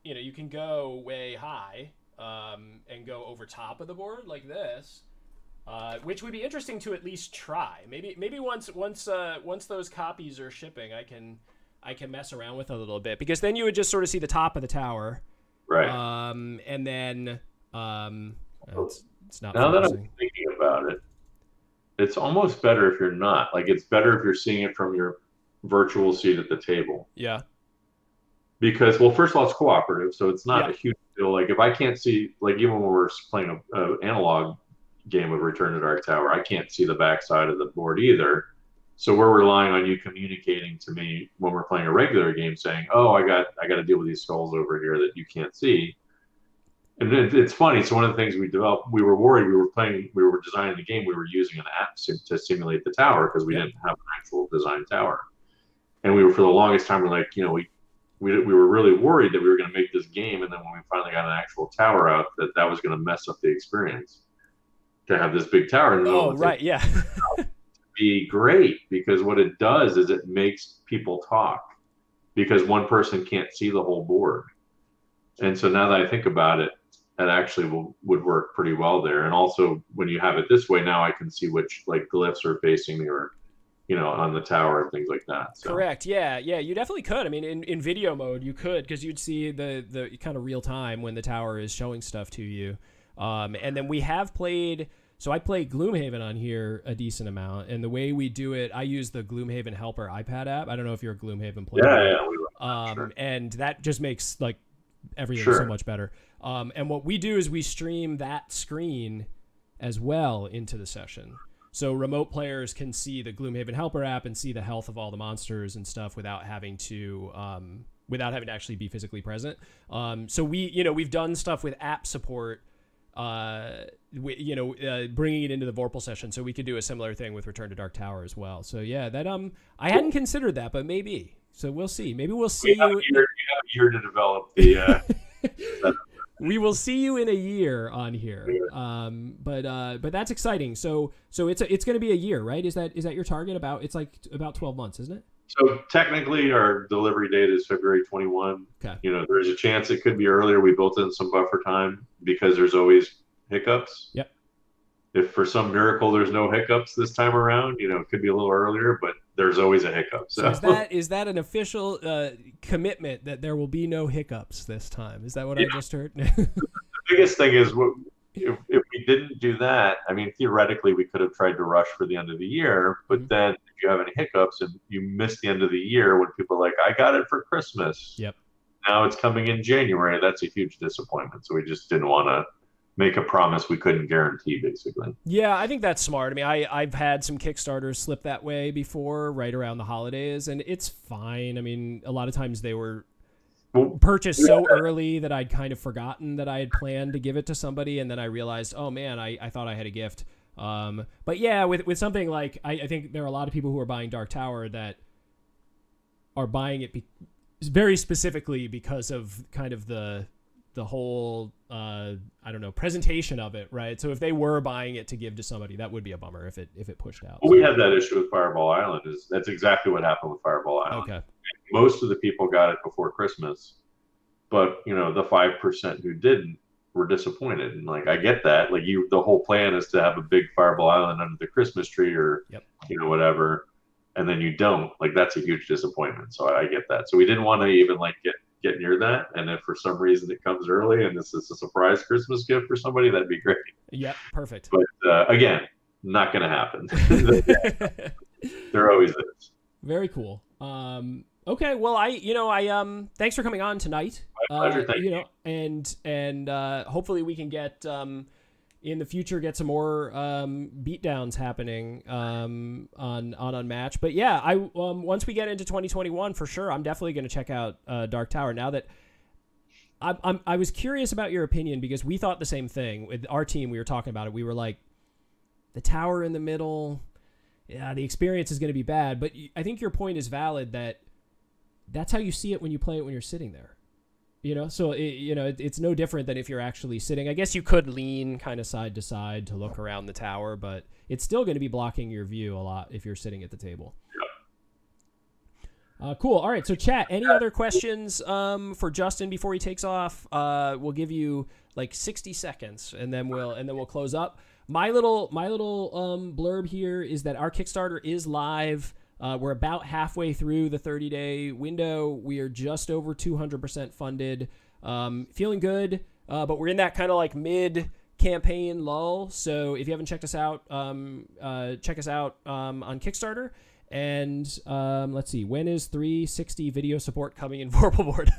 you can go way high and go over top of the board like this. Which would be interesting to at least try. Maybe once those copies are shipping, I can mess around with a little bit, because then you would just sort of see the top of the tower, right? And then it's not. Now that I'm thinking about it, it's almost better if you're not. Like, it's better if you're seeing it from your virtual seat at the table. Yeah. Because, well, first of all, it's cooperative, so it's not a huge deal. Like, if I can't see, like, even when we're playing an analog game of Return to Dark Tower, I can't see the backside of the board either. So we're relying on you communicating to me when we're playing a regular game, saying, "Oh, I got to deal with these skulls over here that you can't see." And it's funny. So one of the things we developed, we were worried. We were designing the game. We were using an app to simulate the tower because we didn't have an actual design tower. And we were, for the longest time, we're like, we were really worried that we were going to make this game, and then when we finally got an actual tower out, that was going to mess up the experience. To have this big tower in the middle of it be great, because what it does is it makes people talk, because one person can't see the whole board. And so now that I think about it, that actually would work pretty well there. And also, when you have it this way, now I can see which like glyphs are facing me, or on the tower and things like that. So. Correct. Yeah, you definitely could. I mean, in video mode, you could, because you'd see the kind of real time when the tower is showing stuff to you. And then we have played, so I play Gloomhaven on here a decent amount, and the way we do it, I use the Gloomhaven Helper iPad app. I don't know if you're a Gloomhaven player. Yeah. Sure. And that just makes like everything so much better. And what we do is we stream that screen as well into the session. So remote players can see the Gloomhaven Helper app and see the health of all the monsters and stuff without having to actually be physically present. So we've done stuff with app support, bringing it into the Vorpal session, so we could do a similar thing with Return to Dark Tower as well. So yeah, that I hadn't considered that, but maybe. So we'll see. Maybe we'll see. You have a year to develop the. We will see you in a year on here. But that's exciting. So it's going to be a year, right? Is that your target? It's like about 12 months, isn't it? So technically, our delivery date is February 21. Okay. There's a chance it could be earlier. We built in some buffer time because there's always hiccups. Yep. If for some miracle there's no hiccups this time around, it could be a little earlier, but there's always a hiccup. So is that an official commitment that there will be no hiccups this time? Is that what I just heard? The biggest thing is if we didn't do that, I mean, theoretically, we could have tried to rush for the end of the year, but then if you have any hiccups and you miss the end of the year when people are like, I got it for Christmas. Yep. Now it's coming in January. That's a huge disappointment. So we just didn't want to make a promise we couldn't guarantee, basically. Yeah, I think that's smart. I mean, I've had some Kickstarters slip that way before, right around the holidays, and it's fine. I mean, a lot of times they were purchased so early that I'd kind of forgotten that I had planned to give it to somebody, and then I realized, oh man, I thought I had a gift. But yeah, with something like, I think there are a lot of people who are buying Dark Tower that are buying it very specifically because of kind of the whole presentation of it, right? So if they were buying it to give to somebody, that would be a bummer if it pushed out. Well, we had that issue with Fireball Island. That's exactly what happened with Fireball Island. Okay. Most of the people got it before Christmas, but the 5% who didn't were disappointed. And like, I get that. Like the whole plan is to have a big Fireball Island under the Christmas tree or whatever, and then you don't. Like, that's a huge disappointment. So I get that. So we didn't want to even like get near that. And if for some reason it comes early and this is a surprise Christmas gift for somebody, that'd be great. Yeah, perfect. But again, not going to happen. There always is. Very cool. Okay, well, I thanks for coming on tonight. My pleasure. Thank you. And hopefully we can get in the future get some more beatdowns happening on Unmatched. But yeah, I once we get into 2021 for sure, I'm definitely going to check out Dark Tower. Now that I was curious about your opinion because we thought the same thing with our team. We were talking about it. We were like, the tower in the middle. Yeah, the experience is going to be bad. But I think your point is valid that that's how you see it when you play it when you're sitting there. So it's no different than if you're actually sitting. I guess you could lean kind of side to side to look around the tower, but it's still going to be blocking your view a lot if you're sitting at the table. Cool. All right. So chat, any other questions for Justin before he takes off? We'll give you like 60 seconds and then we'll close up. My little blurb here is that our Kickstarter is live. We're about halfway through the 30-day window. We are just over 200% funded. Feeling good, but we're in that kind of like mid-campaign lull. So if you haven't checked us out, check us out on Kickstarter. And let's see, when is 360 video support coming in Vorpal Board?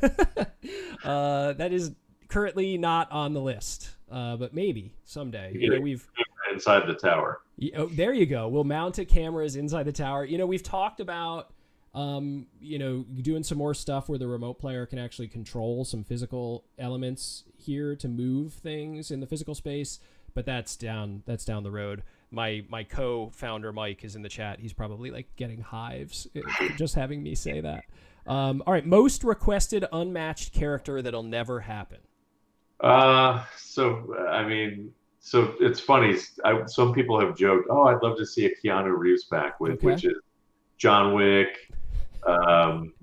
That is currently not on the list, but maybe someday. We've inside the tower. Oh, there you go. We'll mount cameras inside the tower. We've talked about, doing some more stuff where the remote player can actually control some physical elements here to move things in the physical space, but that's down the road. My co-founder Mike is in the chat. He's probably like getting hives just having me say that. All right, most requested unmatched character that'll never happen. So it's funny. Some people have joked, "Oh, I'd love to see a Keanu Reeves back with, which is John Wick."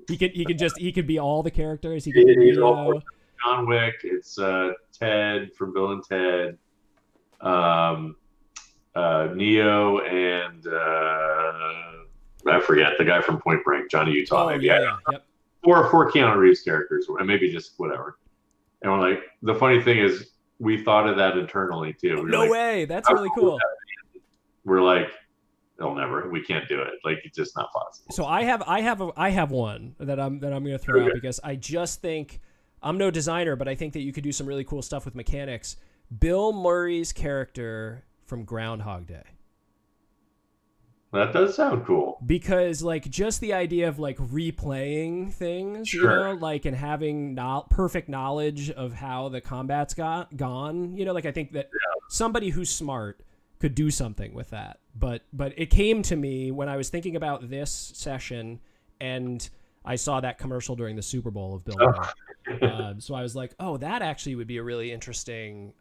He could be all the characters. He's all John Wick. It's Ted from Bill and Ted, Neo, and I forget the guy from Point Break, Johnny Utah. Maybe yeah. Yep. Four Keanu Reeves characters, and maybe just whatever. And we're like, the funny thing is, we thought of that internally too. No way. That's really cool. We're like, we can't do it. Like, it's just not possible. So I have one that I'm going to throw out because I just think, I'm no designer, but I think that you could do some really cool stuff with mechanics. Bill Murray's character from Groundhog Day. That does sound cool. Because like just the idea of like replaying things, like and having perfect knowledge of how the combat's gone, like I think that somebody who's smart could do something with that. But it came to me when I was thinking about this session and I saw that commercial during the Super Bowl of Bill Murray. So I was like, oh, that actually would be a really interesting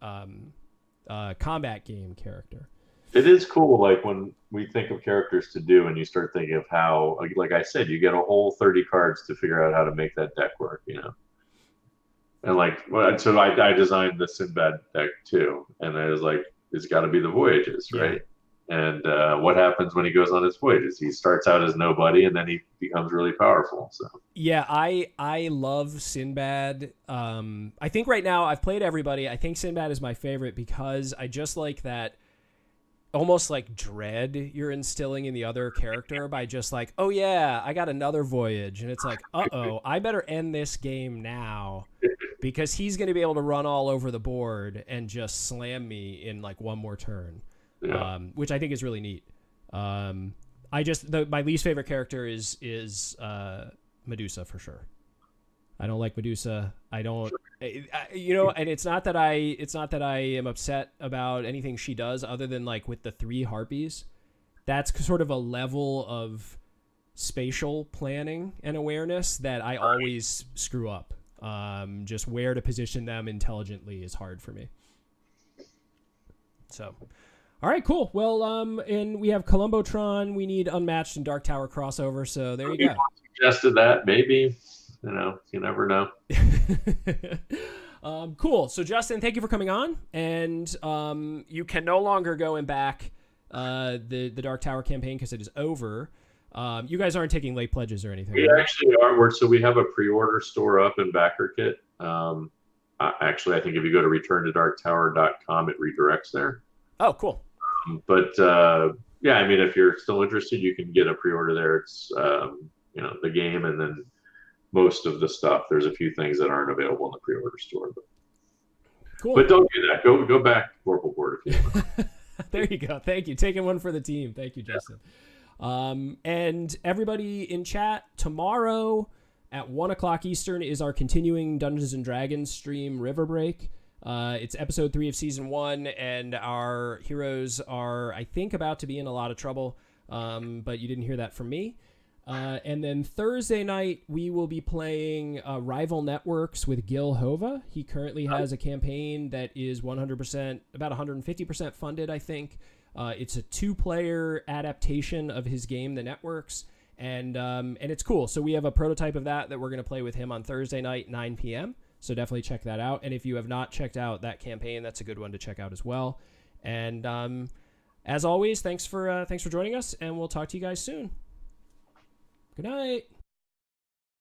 combat game character. It is cool, like when we think of characters to do, and you start thinking of how, like I said, you get a whole 30 cards to figure out how to make that deck work, you know. And like, so I designed the Sinbad deck too, and I was like, it's got to be the voyages, Yeah. right? And what happens when he goes on his voyages? He starts out as nobody, and then he becomes really powerful. So Yeah, I love Sinbad. I think right now I've played everybody. I think Sinbad is my favorite because I just like that almost like dread you're instilling in the other character by just like, oh yeah, I got another voyage, and it's like, uh-oh, I better end this game now because he's going to be able to run all over the board and just slam me in like one more turn, yeah, which I think is really neat. My least favorite character is Medusa for sure. I don't like Medusa. I don't, and it's not that I am upset about anything she does other than like with the 3 harpies. That's sort of a level of spatial planning and awareness that I always screw up. Just where to position them intelligently is hard for me. So, all right, cool. Well, and we have Columbotron. We need Unmatched and Dark Tower crossover. So there you go. Suggested that maybe. You know, you never know. Cool. So Justin, thank you for coming on. And you can no longer go and back the Dark Tower campaign because it is over. You guys aren't taking late pledges or anything. We actually are. So we have a pre-order store up in BackerKit. Actually, I think if you go to returntodarktower.com, it redirects there. Oh, cool. But yeah, I mean, if you're still interested, you can get a pre-order there. It's the game, and then most of the stuff. There's a few things that aren't available in the pre-order store. Cool. But don't do that. Go back to Vorpal Board if you want. There you go. Thank you. Taking one for the team. Thank you, Justin. And everybody in chat, tomorrow at 1:00 Eastern is our continuing Dungeons and Dragons stream, River Break. It's episode 3 of season 1, and our heroes are, I think, about to be in a lot of trouble. But you didn't hear that from me. And then Thursday night, we will be playing Rival Networks with Gil Hova. He currently has a campaign that is 100%, about 150% funded, I think. It's a 2-player adaptation of his game, The Networks, and it's cool. So we have a prototype of that we're going to play with him on Thursday night, 9 p.m. So definitely check that out. And if you have not checked out that campaign, that's a good one to check out as well. And as always, thanks for joining us, and we'll talk to you guys soon. Good night.